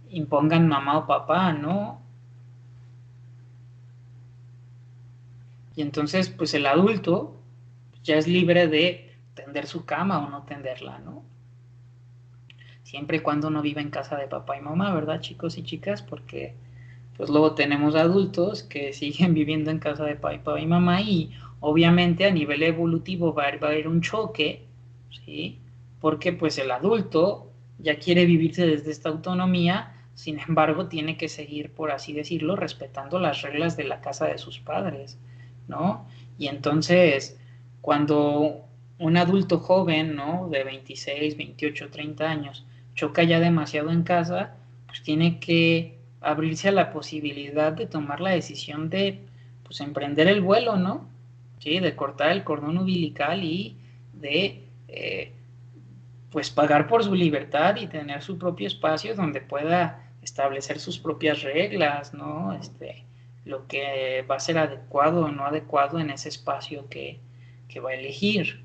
impongan mamá o papá, ¿no? Y entonces, pues el adulto ya es libre de tender su cama o no tenderla, ¿no? Siempre y cuando no viva en casa de papá y mamá, ¿verdad, chicos y chicas? Porque pues luego tenemos adultos que siguen viviendo en casa de papá y mamá y obviamente a nivel evolutivo va a haber un choque, ¿sí? Porque pues el adulto ya quiere vivirse desde esta autonomía, sin embargo tiene que seguir, por así decirlo, respetando las reglas de la casa de sus padres, ¿no? Y entonces, cuando un adulto joven, ¿no? De 26, 28, 30 años, choca ya demasiado en casa, pues tiene que abrirse a la posibilidad de tomar la decisión de, pues, emprender el vuelo, ¿no? ¿sí? De cortar el cordón umbilical y de, pues, pagar por su libertad y tener su propio espacio donde pueda establecer sus propias reglas, ¿no? Lo que va a ser adecuado o no adecuado en ese espacio que va a elegir,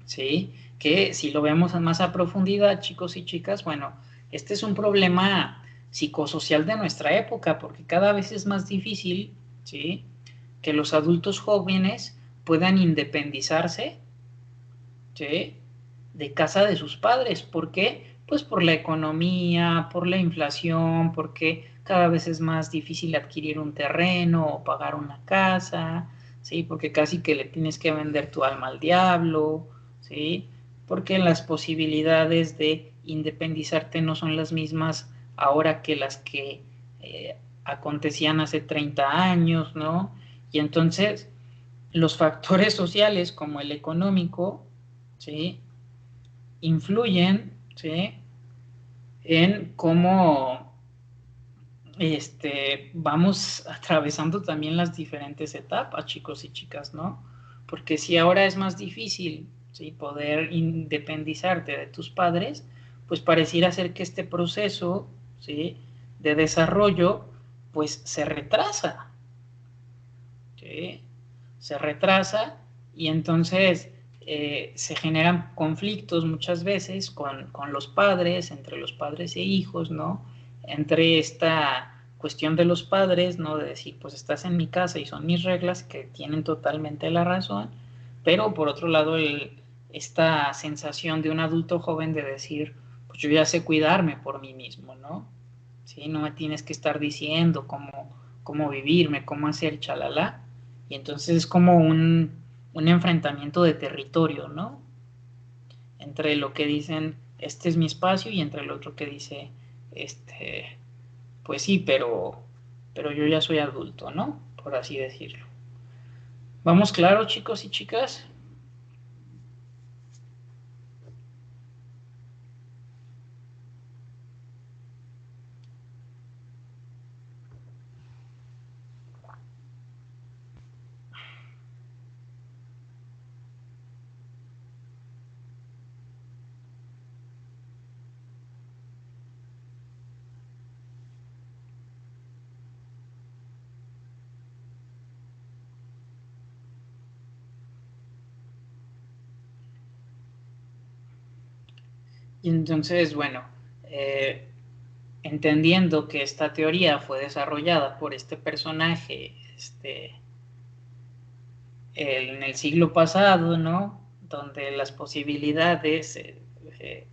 ¿sí? Que si lo vemos más a profundidad, chicos y chicas, bueno, este es un problema psicosocial de nuestra época, porque cada vez es más difícil, ¿sí?, que los adultos jóvenes puedan independizarse, ¿sí?, de casa de sus padres. ¿Por qué? Pues por la economía, por la inflación, porque cada vez es más difícil adquirir un terreno o pagar una casa, ¿sí? Porque casi que le tienes que vender tu alma al diablo, ¿sí? Porque las posibilidades de independizarte no son las mismas ahora que las que acontecían hace 30 años, ¿no? Y entonces los factores sociales como el económico, ¿sí?, influyen, ¿sí?, en cómo vamos atravesando también las diferentes etapas, chicos y chicas, ¿no? Porque si ahora es más difícil, ¿sí?, poder independizarte de tus padres, pues pareciera ser que este proceso, ¿sí?, de desarrollo, pues se retrasa, ¿sí? Se retrasa y entonces se generan conflictos muchas veces con los padres, entre los padres e hijos, ¿no? Entre esta cuestión de los padres, ¿no? De decir, pues estás en mi casa y son mis reglas, que tienen totalmente la razón, pero por otro lado esta sensación de un adulto joven de decir, pues yo ya sé cuidarme por mí mismo, ¿no? ¿Sí? No me tienes que estar diciendo cómo vivirme, cómo hacer, chalala. Y entonces es como un enfrentamiento de territorio, ¿no? Entre lo que dicen, este es mi espacio, y entre el otro que dice, pues sí, pero yo ya soy adulto, ¿no? Por así decirlo. ¿Vamos claro, chicos y chicas? Y entonces, bueno, entendiendo que esta teoría fue desarrollada por este personaje, en el siglo pasado, ¿no? Donde las posibilidades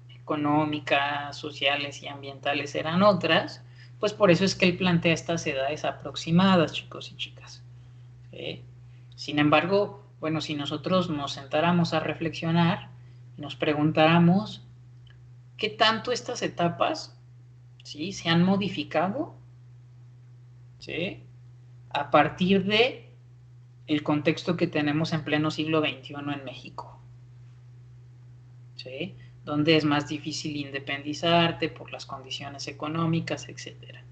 económicas, sociales y ambientales eran otras, pues por eso es que él plantea estas edades aproximadas, chicos y chicas. ¿Sí? Sin embargo, bueno, si nosotros nos sentáramos a reflexionar, nos preguntáramos qué tanto estas etapas, ¿sí?, se han modificado, ¿sí?, a partir de el contexto que tenemos en pleno siglo XXI en México, ¿sí?, donde es más difícil independizarte por las condiciones económicas, etcétera.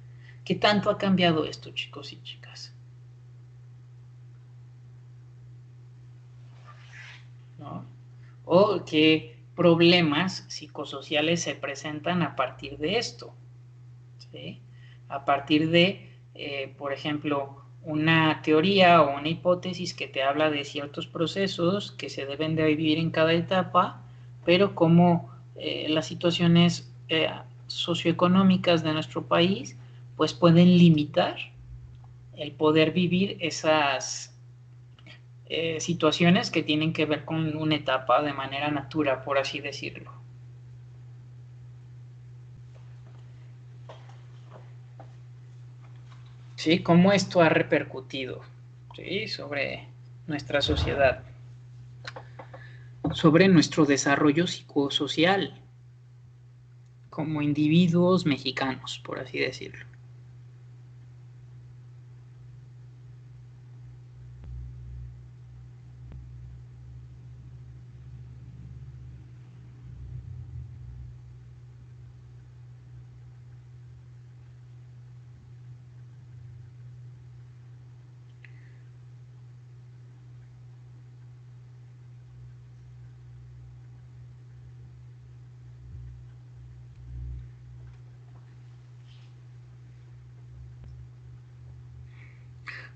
¿Qué tanto ha cambiado esto, chicos y chicas? ¿No? O qué problemas psicosociales se presentan a partir de esto, ¿sí? A partir de, por ejemplo, una teoría o una hipótesis que te habla de ciertos procesos que se deben de vivir en cada etapa, pero como las situaciones socioeconómicas de nuestro país, pues pueden limitar el poder vivir esas situaciones que tienen que ver con una etapa de manera natural, por así decirlo. ¿Sí? ¿Cómo esto ha repercutido, ¿sí?, sobre nuestra sociedad, sobre nuestro desarrollo psicosocial como individuos mexicanos, por así decirlo?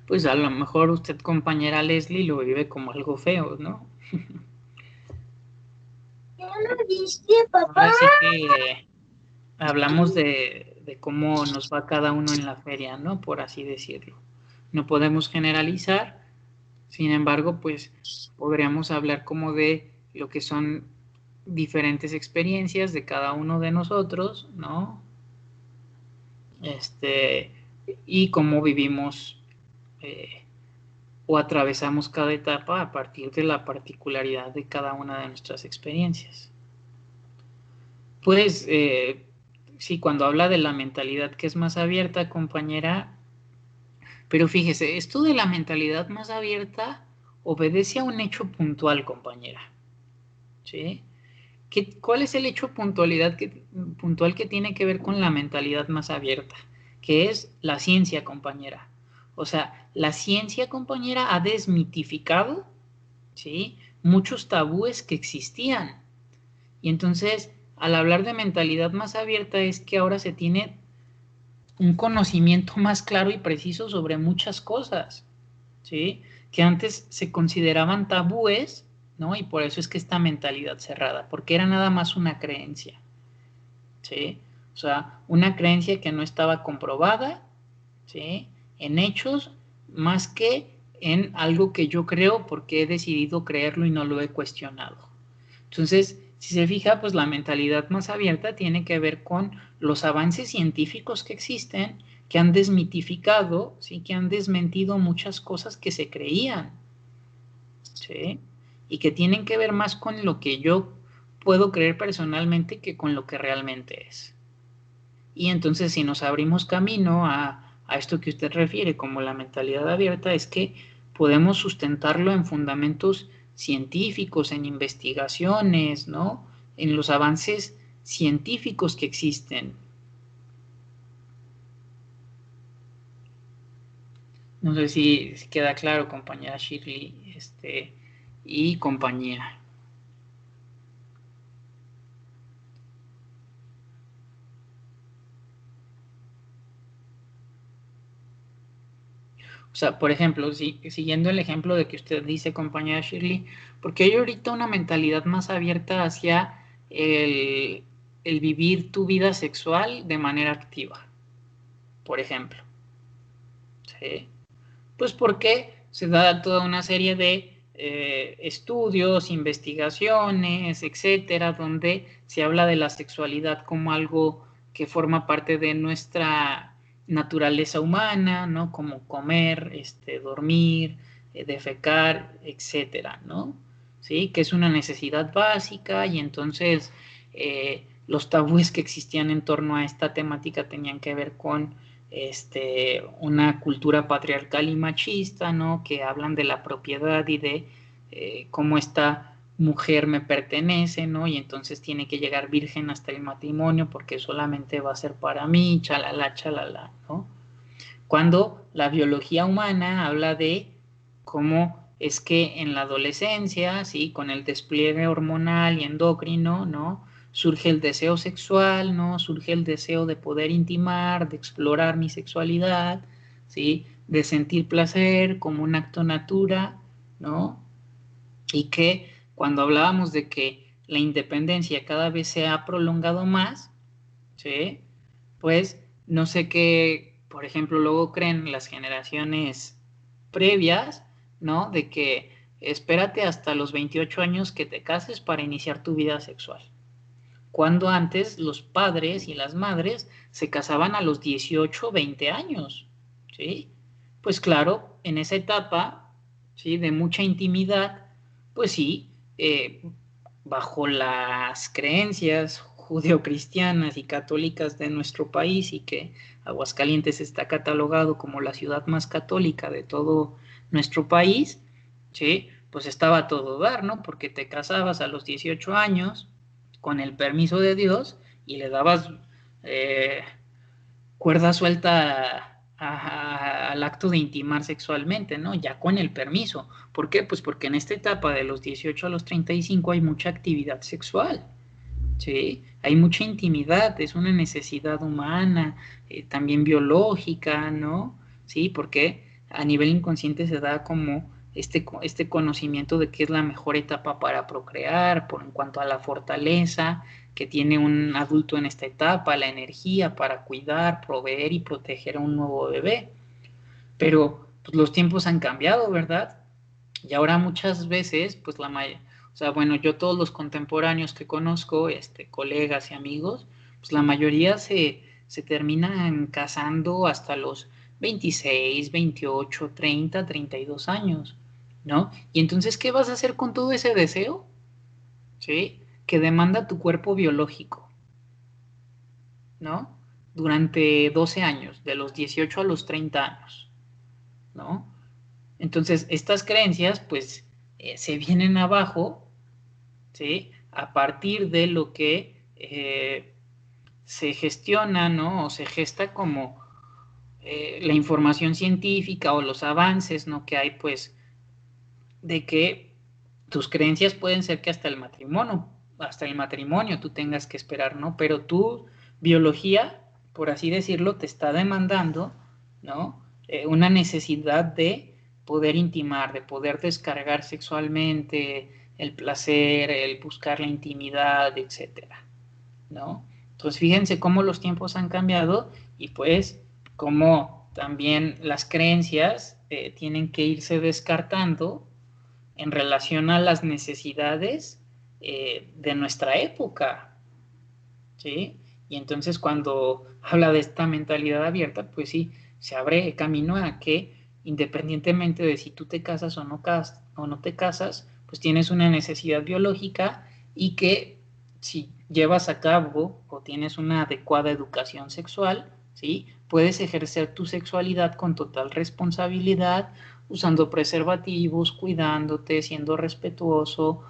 pues a lo mejor usted, compañera Leslie, lo vive como algo feo, ¿no? ¿Ya lo viste, papá? Ahora sí que hablamos de cómo nos va cada uno en la feria, ¿no? Por así decirlo. No podemos generalizar, sin embargo, pues podríamos hablar como de lo que son diferentes experiencias de cada uno de nosotros, ¿no? Y cómo vivimos o atravesamos cada etapa a partir de la particularidad de cada una de nuestras experiencias. Pues, sí, cuando habla de la mentalidad que es más abierta, compañera, pero fíjese, esto de la mentalidad más abierta obedece a un hecho puntual, compañera, ¿sí? ¿Cuál es el hecho puntual que tiene que ver con la mentalidad más abierta? Que es la ciencia, compañera. O sea, la ciencia, compañera, ha desmitificado, ¿sí?, muchos tabúes que existían. Y entonces, al hablar de mentalidad más abierta, es que ahora se tiene un conocimiento más claro y preciso sobre muchas cosas, ¿sí?, que antes se consideraban tabúes, ¿no? Y por eso es que esta mentalidad cerrada, porque era nada más una creencia, ¿sí? O sea, una creencia que no estaba comprobada, ¿sí?, en hechos, más que en algo que yo creo porque he decidido creerlo y no lo he cuestionado. Entonces, si se fija, pues la mentalidad más abierta tiene que ver con los avances científicos que existen, que han desmitificado, ¿sí?, que han desmentido muchas cosas que se creían, ¿sí?, y que tienen que ver más con lo que yo puedo creer personalmente que con lo que realmente es. Y entonces, si nos abrimos camino a esto que usted refiere como la mentalidad abierta, es que podemos sustentarlo en fundamentos científicos, en investigaciones, ¿no?, en los avances científicos que existen. No sé si queda claro, compañera Shirley, y compañía. O sea, por ejemplo, siguiendo el ejemplo de que usted dice, compañera Shirley, porque hay ahorita una mentalidad más abierta hacia el vivir tu vida sexual de manera activa, por ejemplo, ¿sí? Pues porque se da toda una serie de estudios, investigaciones, etcétera, donde se habla de la sexualidad como algo que forma parte de nuestra naturaleza humana, ¿no? Como comer, dormir, defecar, etcétera, ¿no? ¿Sí? Que es una necesidad básica y entonces los tabúes que existían en torno a esta temática tenían que ver con una cultura patriarcal y machista, ¿no?, que hablan de la propiedad y de cómo esta mujer me pertenece, ¿no?, y entonces tiene que llegar virgen hasta el matrimonio porque solamente va a ser para mí, chalala, ¿no? Cuando la biología humana habla de cómo es que en la adolescencia, ¿sí?, con el despliegue hormonal y endocrino, ¿no?, surge el deseo sexual, ¿no?, surge el deseo de poder intimar, de explorar mi sexualidad, ¿sí?, de sentir placer como un acto natura, ¿no? Y que cuando hablábamos de que la independencia cada vez se ha prolongado más, ¿sí?, pues no sé qué, por ejemplo, luego creen las generaciones previas, ¿no?, de que espérate hasta los 28 años que te cases para iniciar tu vida sexual. Cuando antes los padres y las madres se casaban a los 18, 20 años, ¿sí? Pues claro, en esa etapa, ¿sí?, de mucha intimidad, pues sí, bajo las creencias judeocristianas y católicas de nuestro país, y que Aguascalientes está catalogado como la ciudad más católica de todo nuestro país, ¿sí?, pues estaba a todo dar, ¿no?, porque te casabas a los 18 años, con el permiso de Dios, y le dabas cuerda suelta al acto de intimar sexualmente, ¿no?, ya con el permiso. ¿Por qué? Pues porque en esta etapa de los 18 a los 35 hay mucha actividad sexual, ¿sí? Hay mucha intimidad, es una necesidad humana, también biológica, ¿no? ¿Sí? Porque a nivel inconsciente se da como este conocimiento de que es la mejor etapa para procrear, en cuanto a la fortaleza que tiene un adulto en esta etapa, la energía para cuidar, proveer y proteger a un nuevo bebé. Pero pues, los tiempos han cambiado, ¿verdad? Y ahora muchas veces, pues o sea, bueno, yo todos los contemporáneos que conozco, colegas y amigos, pues la mayoría se terminan casando hasta los 26, 28, 30, 32 años, ¿no? Y entonces, ¿qué vas a hacer con todo ese deseo? ¿Sí? Que demanda tu cuerpo biológico, ¿no? Durante 12 años, de los 18 a los 30 años, ¿no? Entonces, estas creencias, pues, se vienen abajo, ¿sí? A partir de lo que se gestiona, ¿no? O se gesta como la información científica o los avances, ¿no? Que hay, pues, de que tus creencias pueden ser que hasta el matrimonio tú tengas que esperar, ¿no? Pero tu biología, por así decirlo, te está demandando, ¿no? Una necesidad de poder intimar, de poder descargar sexualmente, el placer, el buscar la intimidad, etcétera, ¿no? Entonces fíjense cómo los tiempos han cambiado y pues cómo también las creencias tienen que irse descartando en relación a las necesidades de nuestra época, ¿sí? Y entonces cuando habla de esta mentalidad abierta, pues sí, se abre camino a que independientemente de si tú te casas o no te casas, pues tienes una necesidad biológica y que si llevas a cabo o tienes una adecuada educación sexual, ¿sí? Puedes ejercer tu sexualidad con total responsabilidad, usando preservativos, cuidándote, siendo respetuoso,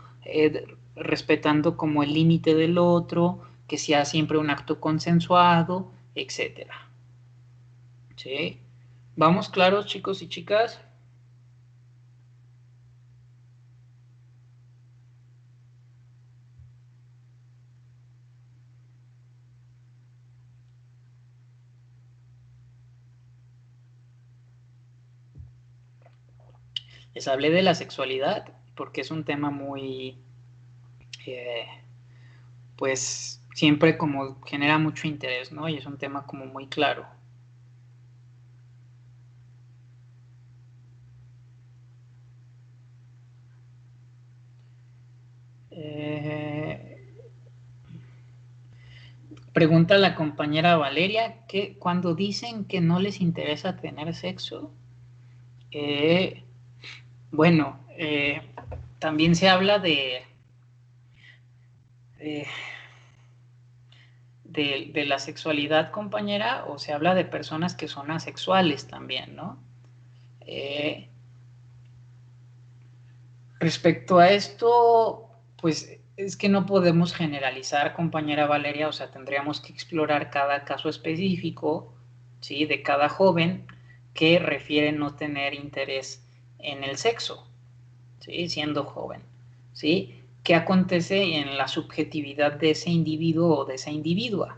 respetando como el límite del otro, que sea siempre un acto consensuado, etcétera. ¿Sí? ¿Vamos claros, chicos y chicas? Les hablé de la sexualidad porque es un tema muy, pues, siempre como genera mucho interés, ¿no? Y es un tema como muy claro. Pregunta la compañera Valeria que cuando dicen que no les interesa tener sexo, bueno, también se habla de, de la sexualidad, compañera, o se habla de personas que son asexuales también, ¿no? Respecto a esto, pues es que no podemos generalizar, compañera Valeria, o sea, tendríamos que explorar cada caso específico, ¿sí? De cada joven que refiere no tener interés en el sexo, ¿sí? Siendo joven, ¿sí? ¿Qué acontece en la subjetividad de ese individuo o de esa individua?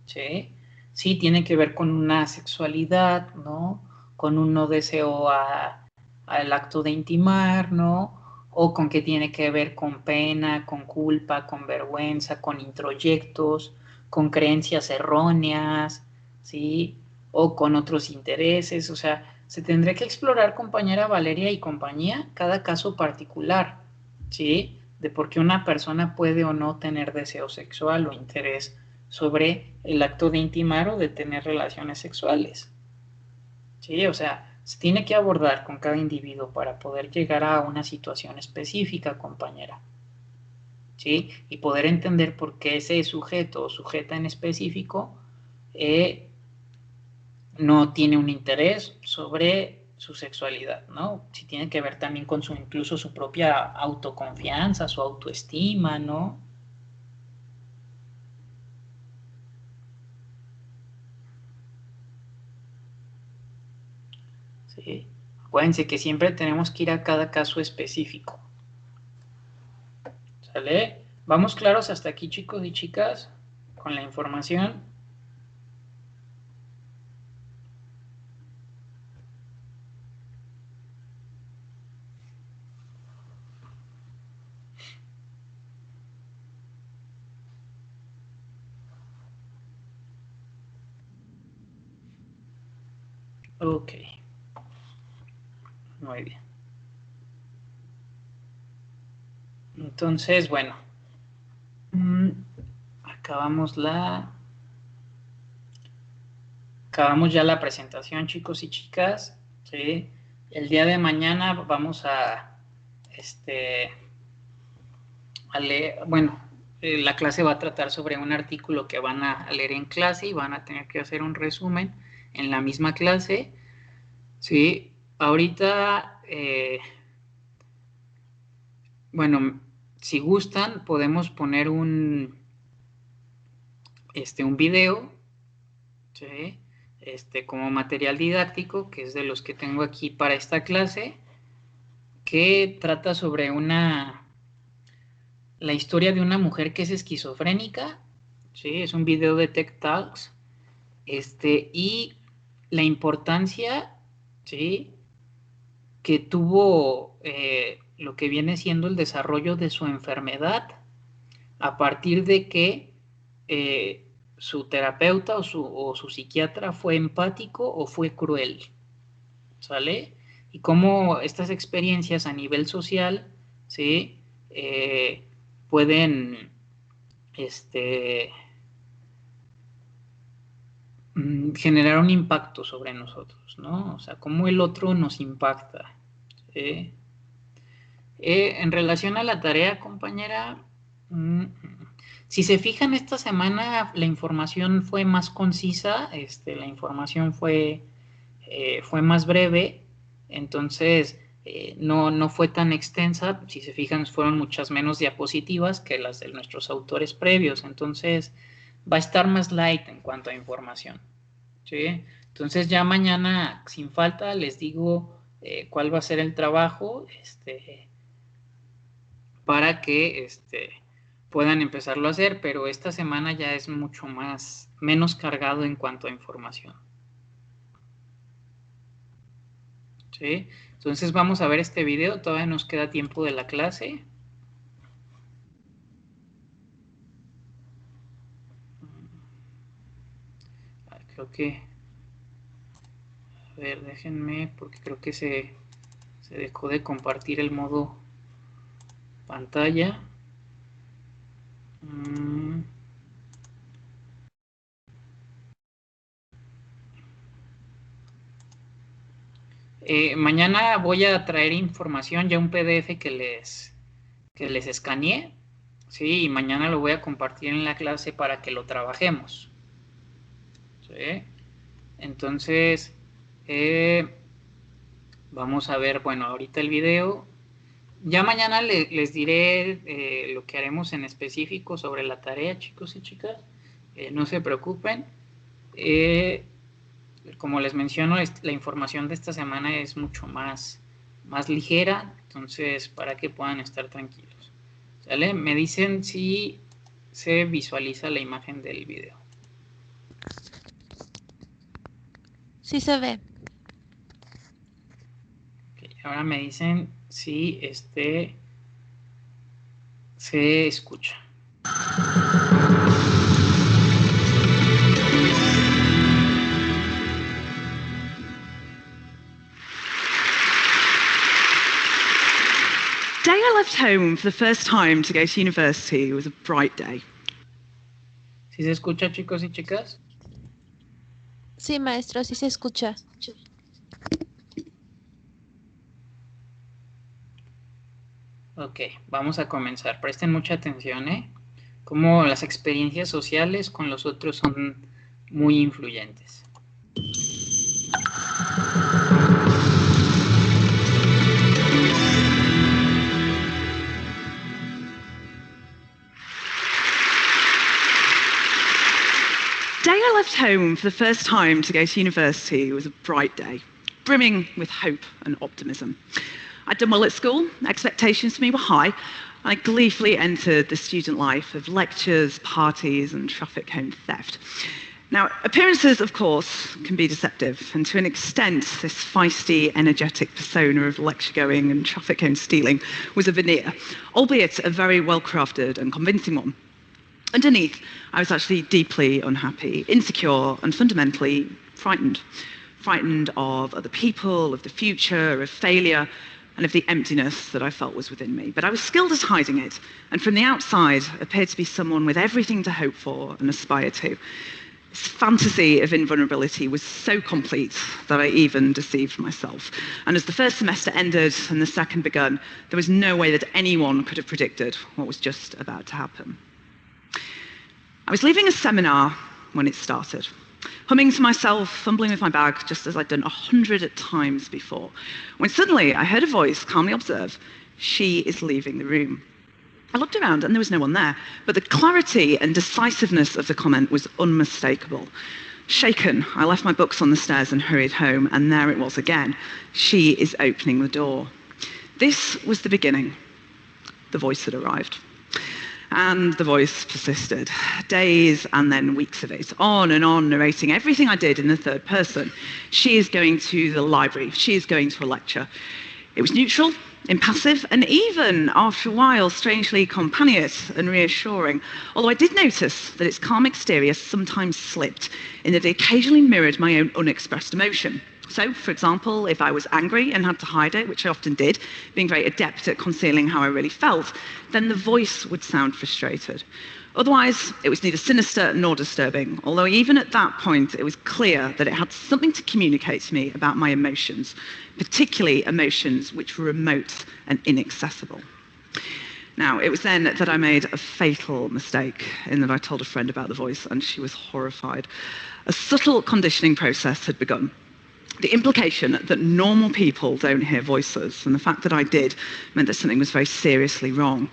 ¿Sí? Sí, tiene que ver con una sexualidad, ¿no? Con un no deseo al acto de intimar, ¿no? O con que tiene que ver con pena, con culpa, con vergüenza, con introyectos, con creencias erróneas, ¿sí? O con otros intereses, o sea, se tendría que explorar, compañera Valeria y compañía, cada caso particular, ¿sí? De por qué una persona puede o no tener deseo sexual o interés sobre el acto de intimar o de tener relaciones sexuales. ¿Sí? O sea, se tiene que abordar con cada individuo para poder llegar a una situación específica, compañera. ¿Sí? Y poder entender por qué ese sujeto o sujeta en específico no tiene un interés sobre su sexualidad, ¿no? Si tiene que ver también con incluso su propia autoconfianza, su autoestima, ¿no? ¿Sí? Acuérdense que siempre tenemos que ir a cada caso específico. ¿Sale? ¿Vamos claros hasta aquí, chicos y chicas? Con la información. Ok. Muy bien. Entonces, bueno. Acabamos ya la presentación, chicos y chicas. ¿Sí? El día de mañana vamos a leer, bueno, la clase va a tratar sobre un artículo que van a leer en clase y van a tener que hacer un resumen en la misma clase. Sí, ahorita, bueno, si gustan, podemos poner un video, ¿sí? Como material didáctico, que es de los que tengo aquí para esta clase, que trata sobre la historia de una mujer que es esquizofrénica, ¿sí? Es un video de Tech Talks, y la importancia, ¿sí?, que tuvo lo que viene siendo el desarrollo de su enfermedad a partir de que su terapeuta o su psiquiatra fue empático o fue cruel, ¿sale? Y cómo estas experiencias a nivel social, ¿sí?, pueden generar un impacto sobre nosotros, ¿no? O sea, cómo el otro nos impacta. ¿Sí? En relación a la tarea, compañera, si se fijan, esta semana la información fue más concisa, la información fue más breve, entonces no fue tan extensa. Si se fijan, fueron muchas menos diapositivas que las de nuestros autores previos, entonces va a estar más light en cuanto a información, ¿sí? Entonces ya mañana, sin falta, les digo cuál va a ser el trabajo, para que puedan empezarlo a hacer, pero esta semana ya es mucho menos cargado en cuanto a información, ¿sí? Entonces vamos a ver este video, todavía nos queda tiempo de la clase. Creo que, a ver, déjenme, porque creo que se dejó de compartir el modo pantalla. Mañana voy a traer información, ya un PDF que les escaneé, ¿sí? Y mañana lo voy a compartir en la clase para que lo trabajemos, ¿sí? Entonces, vamos a ver, bueno, ahorita el video. Ya mañana les diré lo que haremos en específico sobre la tarea, chicos y chicas. No se preocupen. Como les menciono, la información de esta semana es mucho más ligera, entonces para que puedan estar tranquilos. ¿Sale? Me dicen si se visualiza la imagen del video. Sí se ve. Okay, ahora me dicen si se escucha. The day I left home for the first time to go to university was a bright day. ¿Sí se escucha, chicos y chicas? Sí, maestro, sí se escucha. Ok, vamos a comenzar. Presten mucha atención, ¿eh? Cómo las experiencias sociales con los otros son muy influyentes. The day I left home for the first time to go to university was a bright day, brimming with hope and optimism. I'd done well at school, expectations for me were high, and I gleefully entered the student life of lectures, parties, and traffic cone theft. Now, appearances, of course, can be deceptive, and to an extent, this feisty, energetic persona of lecture-going and traffic cone stealing was a veneer, albeit a very well-crafted and convincing one. Underneath, I was actually deeply unhappy, insecure, and fundamentally frightened. frightened of other people, of the future, of failure, and of the emptiness that I felt was within me. But I was skilled at hiding it, and from the outside appeared to be someone with everything to hope for and aspire to. This fantasy of invulnerability was so complete that I even deceived myself. And as the first semester ended and the second begun, there was no way that anyone could have predicted what was just about to happen. I was leaving a seminar when it started, humming to myself, fumbling with my bag, just as I'd done 100 times before, when suddenly I heard a voice calmly observe, "She is leaving the room." I looked around and there was no one there, but the clarity and decisiveness of the comment was unmistakable. Shaken, I left my books on the stairs and hurried home, and there it was again. "She is opening the door." This was the beginning. The voice had arrived. And the voice persisted. Days and then weeks of it, on, narrating everything I did in the third person. She is going to the library. She is going to a lecture. It was neutral, impassive, and even, after a while, strangely companionate and reassuring. Although I did notice that its calm exterior sometimes slipped, in that it occasionally mirrored my own unexpressed emotion. So, for example, if I was angry and had to hide it, which I often did, being very adept at concealing how I really felt, then the voice would sound frustrated. Otherwise, it was neither sinister nor disturbing, although even at that point, it was clear that it had something to communicate to me about my emotions, particularly emotions which were remote and inaccessible. Now, it was then that I made a fatal mistake in that I told a friend about the voice, and she was horrified. A subtle conditioning process had begun. The implication that normal people don't hear voices, and the fact that I did, meant that something was very seriously wrong.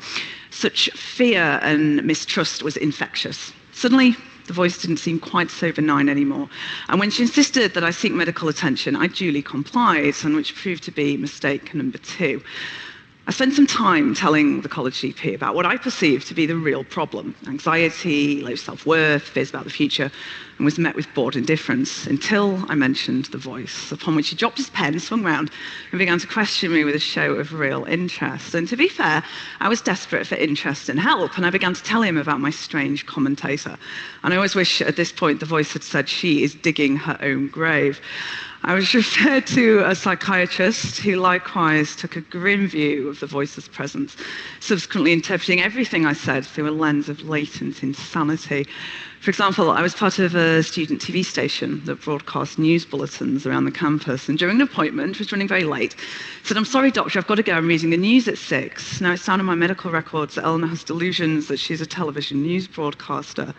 Such fear and mistrust was infectious. Suddenly, the voice didn't seem quite so benign anymore. And when she insisted that I seek medical attention, I duly complied, and which proved to be mistake number 2. I spent some time telling the college GP about what I perceived to be the real problem: anxiety, low self-worth, fears about the future, and was met with bored indifference until I mentioned the voice, upon which he dropped his pen, swung round, and began to question me with a show of real interest. And to be fair, I was desperate for interest and help, and I began to tell him about my strange commentator. And I always wish at this point the voice had said, "She is digging her own grave." I was referred to a psychiatrist who likewise took a grim view of the voice's presence, subsequently interpreting everything I said through a lens of latent insanity. For example, I was part of a student TV station that broadcast news bulletins around the campus, and during an appointment, which was running very late, said, "I'm sorry, doctor, I've got to go. I'm reading the news at 6. Now, it's down in my medical records that Eleanor has delusions that she's a television news broadcaster."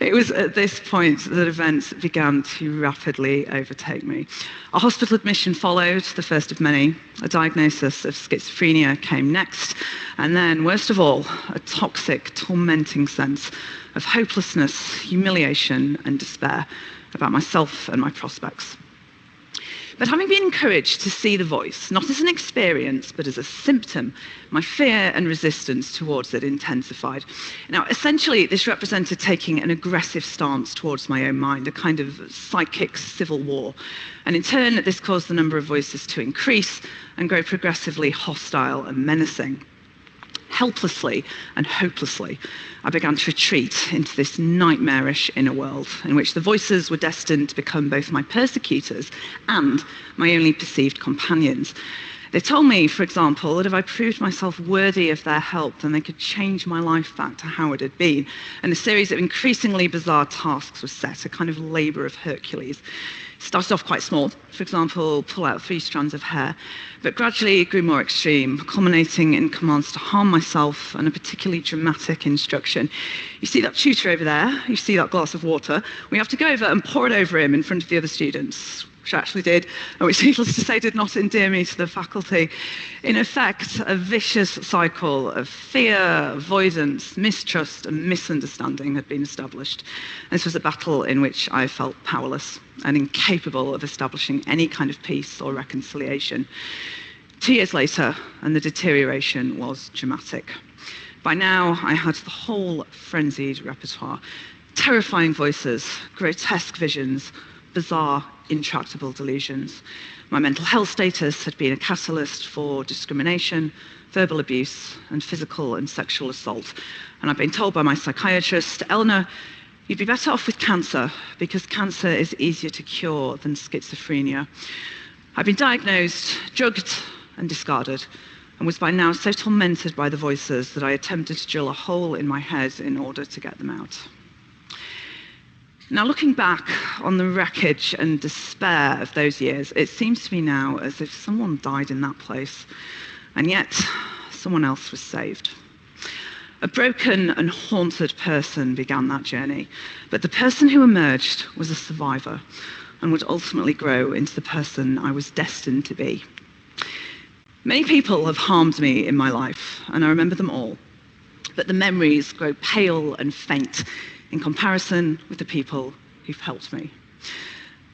It was at this point that events began to rapidly overtake me. A hospital admission followed, the first of many. A diagnosis of schizophrenia came next. And then, worst of all, a toxic, tormenting sense of hopelessness, humiliation, and despair about myself and my prospects. But having been encouraged to see the voice, not as an experience, but as a symptom, my fear and resistance towards it intensified. Now, essentially, this represented taking an aggressive stance towards my own mind, a kind of psychic civil war. And in turn, this caused the number of voices to increase and grow progressively hostile and menacing. Helplessly and hopelessly, I began to retreat into this nightmarish inner world in which the voices were destined to become both my persecutors and my only perceived companions. They told me, for example, that if I proved myself worthy of their help, then they could change my life back to how it had been. And a series of increasingly bizarre tasks was set, a kind of labor of Hercules. It started off quite small, for example, pull out 3 strands of hair, but gradually it grew more extreme, culminating in commands to harm myself and a particularly dramatic instruction. "You see that tutor over there? You see that glass of water? We have to go over and pour it over him in front of the other students." Which I actually did, and which, needless to say, did not endear me to the faculty. In effect, a vicious cycle of fear, avoidance, mistrust, and misunderstanding had been established. This was a battle in which I felt powerless and incapable of establishing any kind of peace or reconciliation. 2 years later, and the deterioration was dramatic. By now, I had the whole frenzied repertoire: terrifying voices, grotesque visions, bizarre, intractable delusions. My mental health status had been a catalyst for discrimination, verbal abuse, and physical and sexual assault. And I've been told by my psychiatrist, "Eleanor, you'd be better off with cancer because cancer is easier to cure than schizophrenia. I'd been diagnosed, drugged, and discarded, and was by now so tormented by the voices that I attempted to drill a hole in my head in order to get them out. Now, looking back on the wreckage and despair of those years, it seems to me now as if someone died in that place, and yet someone else was saved. A broken and haunted person began that journey, but the person who emerged was a survivor and would ultimately grow into the person I was destined to be. Many people have harmed me in my life, and I remember them all, but the memories grow pale and faint in comparison with the people who've helped me.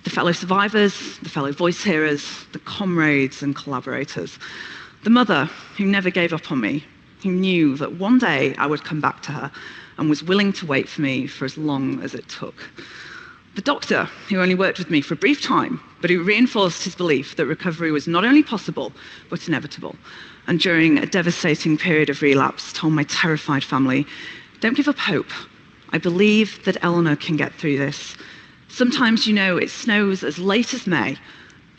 The fellow survivors, the fellow voice hearers, the comrades and collaborators. The mother who never gave up on me, who knew that one day I would come back to her and was willing to wait for me for as long as it took. The doctor who only worked with me for a brief time, but who reinforced his belief that recovery was not only possible, but inevitable. And during a devastating period of relapse, told my terrified family, "Don't give up hope. I believe that Eleanor can get through this. Sometimes, you know, it snows as late as May,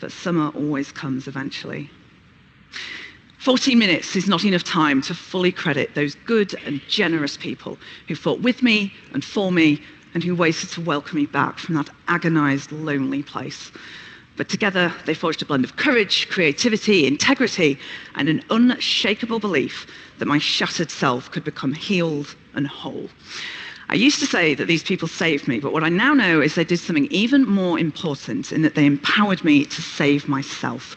but summer always comes eventually." 14 minutes is not enough time to fully credit those good and generous people who fought with me and for me and who waited to welcome me back from that agonized, lonely place. But together, they forged a blend of courage, creativity, integrity, and an unshakable belief that my shattered self could become healed and whole. I used to say that these people saved me, but what I now know is they did something even more important in that they empowered me to save myself.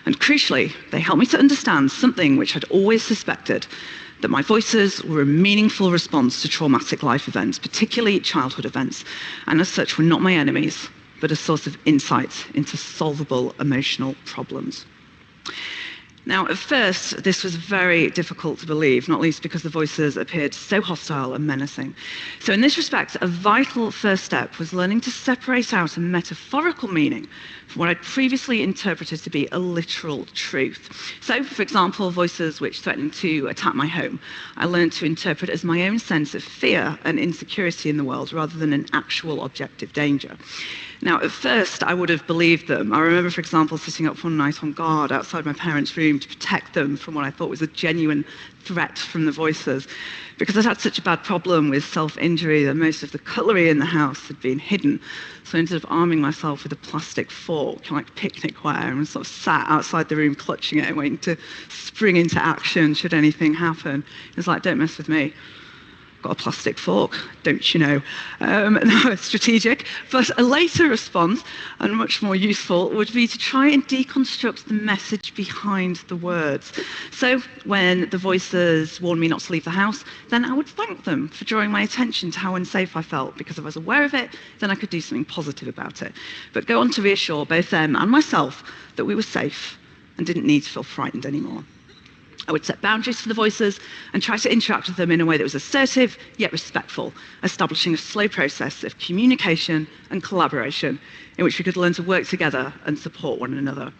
And crucially, they helped me to understand something which I'd always suspected, that my voices were a meaningful response to traumatic life events, particularly childhood events, and as such were not my enemies, but a source of insight into solvable emotional problems. Now, at first, this was very difficult to believe, not least because the voices appeared so hostile and menacing. So in this respect, a vital first step was learning to separate out a metaphorical meaning from what I'd previously interpreted to be a literal truth. So, for example, voices which threatened to attack my home, I learned to interpret as my own sense of fear and insecurity in the world rather than an actual objective danger. Now, at first, I would have believed them. I remember, for example, sitting up one night on guard outside my parents' room to protect them from what I thought was a genuine threat from the voices, because I'd had such a bad problem with self-injury that most of the cutlery in the house had been hidden. So I ended up arming myself with a plastic fork, like picnicware, and sort of sat outside the room clutching it, waiting to spring into action should anything happen. It was like, don't mess with me. Got a plastic fork, don't you know? No, it's strategic. But a later response, and much more useful, would be to try and deconstruct the message behind the words. So when the voices warned me not to leave the house, then I would thank them for drawing my attention to how unsafe I felt, because if I was aware of it, then I could do something positive about it. But go on to reassure both them and myself that we were safe and didn't need to feel frightened anymore. I would set boundaries for the voices and try to interact with them in a way that was assertive yet respectful, establishing a slow process of communication and collaboration in which we could learn to work together and support one another.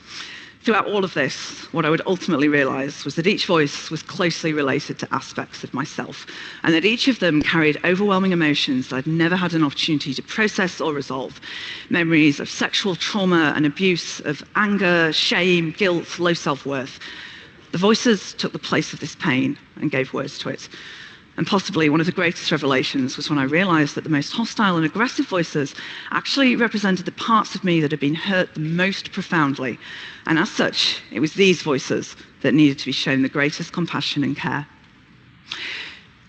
Throughout all of this, what I would ultimately realize was that each voice was closely related to aspects of myself, and that each of them carried overwhelming emotions that I'd never had an opportunity to process or resolve. Memories of sexual trauma and abuse, of anger, shame, guilt, low self-worth. The voices took the place of this pain and gave words to it. And possibly one of the greatest revelations was when I realized that the most hostile and aggressive voices actually represented the parts of me that had been hurt the most profoundly. And as such, it was these voices that needed to be shown the greatest compassion and care.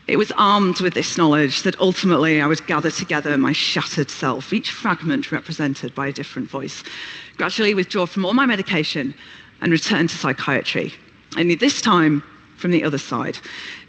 It was armed with this knowledge that ultimately I would gather together my shattered self, each fragment represented by a different voice, gradually withdraw from all my medication and return to psychiatry. Only this time from the other side.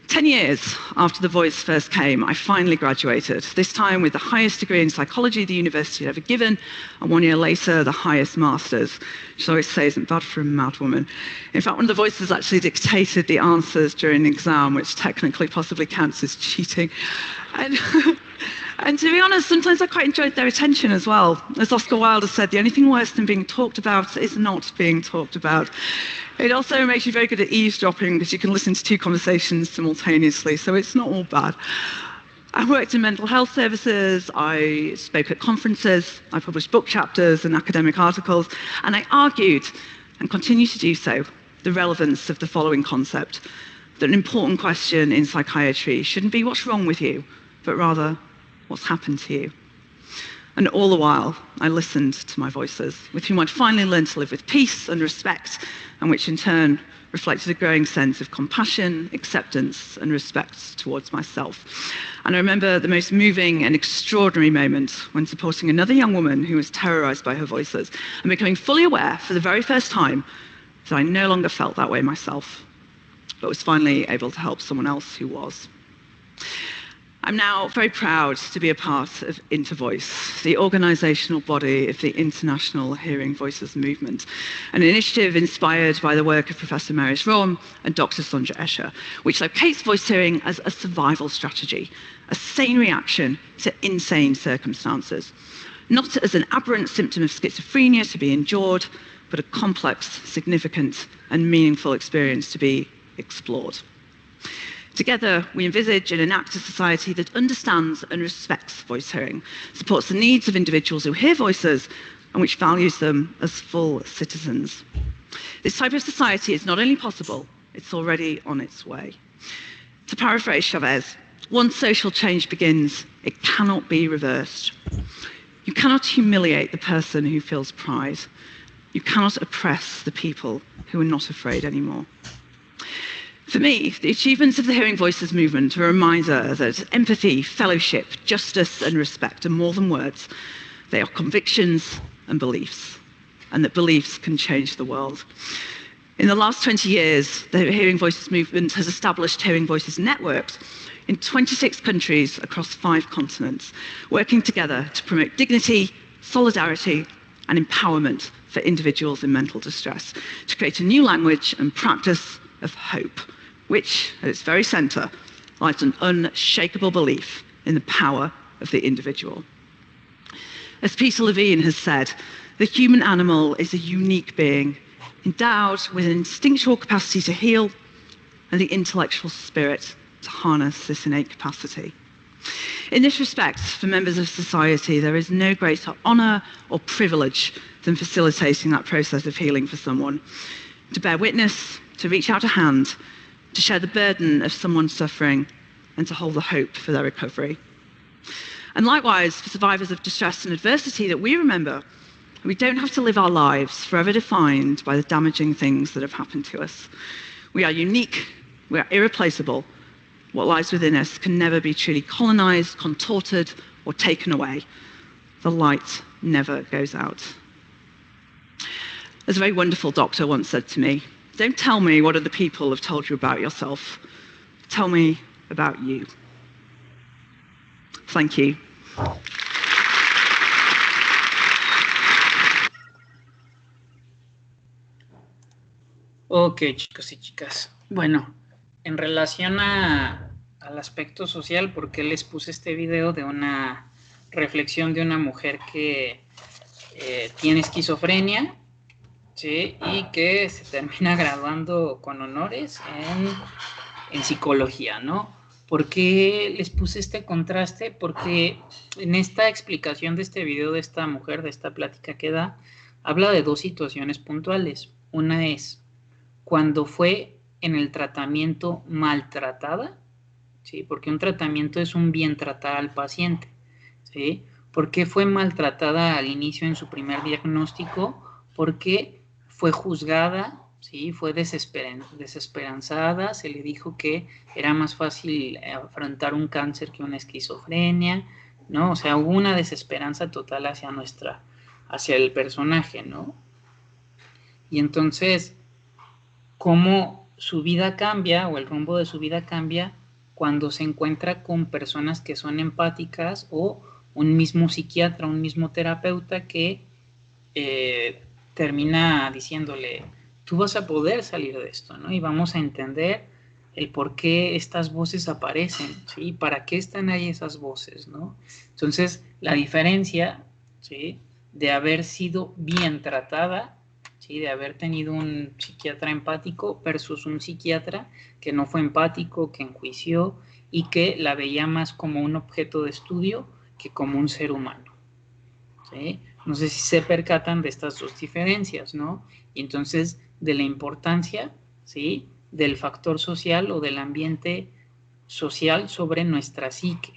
10 years after the voice first came, I finally graduated, this time with the highest degree in psychology the university had ever given, and 1 year later, the highest master's, which I always say isn't bad for a mad woman. In fact, one of the voices actually dictated the answers during an exam, which technically possibly counts as cheating. And to be honest, sometimes I quite enjoyed their attention as well. As Oscar Wilde said, the only thing worse than being talked about is not being talked about. It also makes you very good at eavesdropping because you can listen to two conversations simultaneously, so it's not all bad. I worked in mental health services, I spoke at conferences, I published book chapters and academic articles, and I argued, and continue to do so, the relevance of the following concept, that an important question in psychiatry shouldn't be what's wrong with you, but rather what's happened to you. And all the while, I listened to my voices, with whom I'd finally learned to live with peace and respect, and which in turn reflected a growing sense of compassion, acceptance, and respect towards myself. And I remember the most moving and extraordinary moment when supporting another young woman who was terrorized by her voices and becoming fully aware for the very first time that I no longer felt that way myself, but was finally able to help someone else who was. I'm now very proud to be a part of Intervoice, the organisational body of the International Hearing Voices Movement, an initiative inspired by the work of Professor Marius Romme and Dr. Sondra Escher, which locates voice hearing as a survival strategy, a sane reaction to insane circumstances, not as an aberrant symptom of schizophrenia to be endured, but a complex, significant, and meaningful experience to be explored. Together, we envisage and enact a society that understands and respects voice hearing, supports the needs of individuals who hear voices, and which values them as full citizens. This type of society is not only possible, it's already on its way. To paraphrase Chavez, once social change begins, it cannot be reversed. You cannot humiliate the person who feels pride. You cannot oppress the people who are not afraid anymore. For me, the achievements of the Hearing Voices movement are a reminder that empathy, fellowship, justice, and respect are more than words. They are convictions and beliefs, and that beliefs can change the world. In the last 20 years, the Hearing Voices movement has established Hearing Voices networks in 26 countries across 5 continents, working together to promote dignity, solidarity, and empowerment for individuals in mental distress, to create a new language and practice of hope, which, at its very centre, lies an unshakable belief in the power of the individual. As Peter Levine has said, the human animal is a unique being, endowed with an instinctual capacity to heal and the intellectual spirit to harness this innate capacity. In this respect, for members of society, there is no greater honour or privilege than facilitating that process of healing for someone, to bear witness, to reach out a hand, to share the burden of someone's suffering, and to hold the hope for their recovery. And likewise, for survivors of distress and adversity that we remember, we don't have to live our lives forever defined by the damaging things that have happened to us. We are unique, we are irreplaceable. What lies within us can never be truly colonised, contorted, or taken away. The light never goes out. As a very wonderful doctor once said to me, "Don't tell me what other people have told you about yourself. Tell me about you." Thank you. Ok, chicos y chicas. Bueno, en relación al aspecto social, ¿por qué les puse este video de una reflexión de una mujer que tiene esquizofrenia? ¿Sí? Y que se termina graduando con honores en psicología, ¿no? ¿Por qué les puse este contraste? Porque en esta explicación de este video de esta mujer, de esta plática que da, habla de 2 situaciones puntuales. Una es cuando fue en el tratamiento maltratada, ¿sí? Porque un tratamiento es un bien tratar al paciente, ¿sí? ¿Por qué fue maltratada al inicio en su primer diagnóstico? Porque fue juzgada, ¿sí? Fue desesperanzada, se le dijo que era más fácil afrontar un cáncer que una esquizofrenia, ¿no? O sea, hubo una desesperanza total hacia el personaje, ¿no? Y entonces, ¿cómo su vida cambia o el rumbo de su vida cambia cuando se encuentra con personas que son empáticas o un mismo psiquiatra, un mismo terapeuta que termina diciéndole, tú vas a poder salir de esto, ¿no? Y vamos a entender el por qué estas voces aparecen, ¿sí? ¿Para qué están ahí esas voces, ¿no? Entonces, la diferencia, ¿sí? De haber sido bien tratada, ¿sí? De haber tenido un psiquiatra empático versus un psiquiatra que no fue empático, que enjuició y que la veía más como un objeto de estudio que como un ser humano. ¿Sí? No sé si se percatan de estas dos diferencias, ¿no? Y entonces de la importancia, ¿sí?, del factor social o del ambiente social sobre nuestra psique,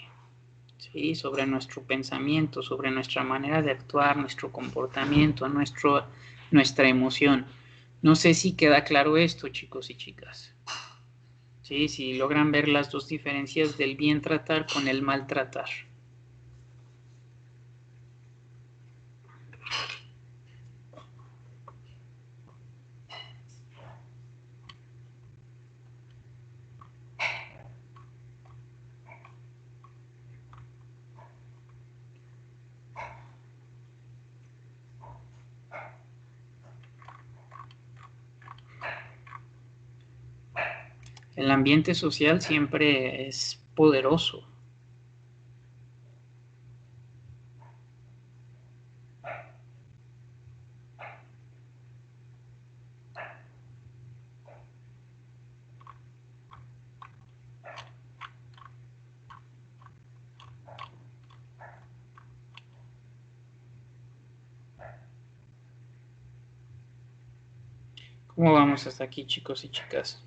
¿sí?, sobre nuestro pensamiento, sobre nuestra manera de actuar, nuestro comportamiento, nuestra emoción. No sé si queda claro esto, chicos y chicas. ¿Sí? Si logran ver las dos diferencias del bien tratar con el maltratar. El ambiente social siempre es poderoso. ¿Cómo vamos hasta aquí, chicos y chicas?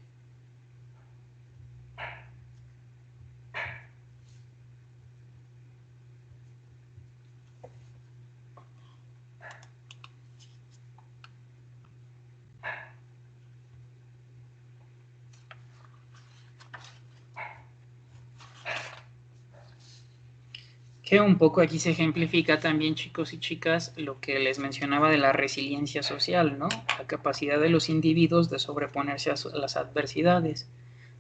Que un poco aquí se ejemplifica también, chicos y chicas, lo que les mencionaba de la resiliencia social, ¿no? La capacidad de los individuos de sobreponerse a las adversidades,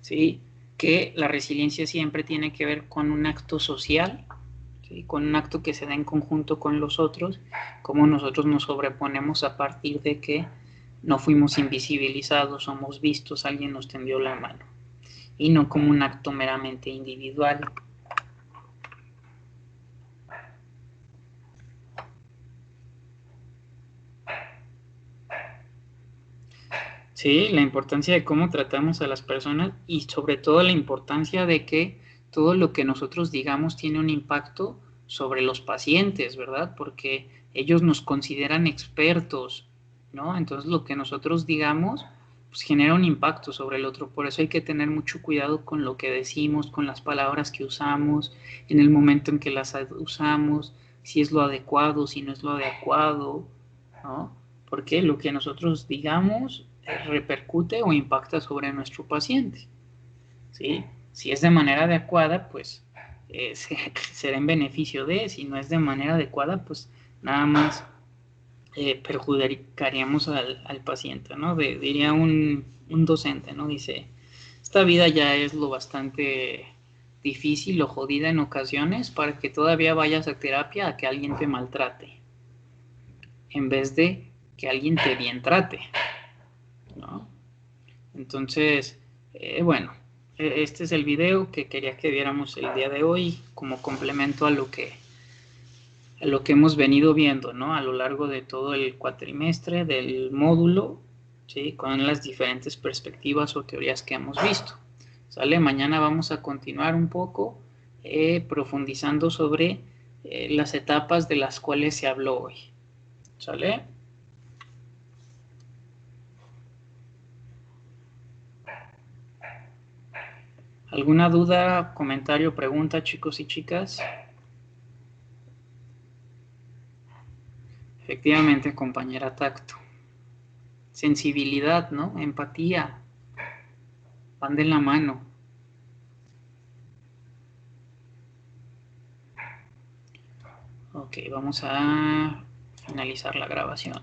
¿sí? Que la resiliencia siempre tiene que ver con un acto social, ¿sí?, con un acto que se da en conjunto con los otros, como nosotros nos sobreponemos a partir de que no fuimos invisibilizados, somos vistos, alguien nos tendió la mano, y no como un acto meramente individual. Sí, la importancia de cómo tratamos a las personas y sobre todo la importancia de que todo lo que nosotros digamos tiene un impacto sobre los pacientes, ¿verdad? Porque ellos nos consideran expertos, ¿no? Entonces lo que nosotros digamos pues genera un impacto sobre el otro. Por eso hay que tener mucho cuidado con lo que decimos, con las palabras que usamos, en el momento en que las usamos, si es lo adecuado, si no es lo adecuado, ¿no? Porque lo que nosotros digamos repercute o impacta sobre nuestro paciente, ¿sí? Si es de manera adecuada, pues será en beneficio de, si no es de manera adecuada, pues nada más perjudicaríamos al paciente, ¿no? Diría un docente, ¿no? Dice, esta vida ya es lo bastante difícil o jodida en ocasiones para que todavía vayas a terapia a que alguien te maltrate, en vez de que alguien te bien trate, ¿no? Entonces, bueno, este es el video que quería que viéramos el día de hoy como complemento a lo que hemos venido viendo, ¿no? A lo largo de todo el cuatrimestre del módulo, ¿sí? Con las diferentes perspectivas o teorías que hemos visto. ¿Sale? Mañana vamos a continuar un poco profundizando sobre las etapas de las cuales se habló hoy. ¿Sale? ¿Alguna duda, comentario, pregunta, chicos y chicas? Efectivamente, compañera, tacto. Sensibilidad, ¿no? Empatía. Van de la mano. Ok, vamos a finalizar la grabación.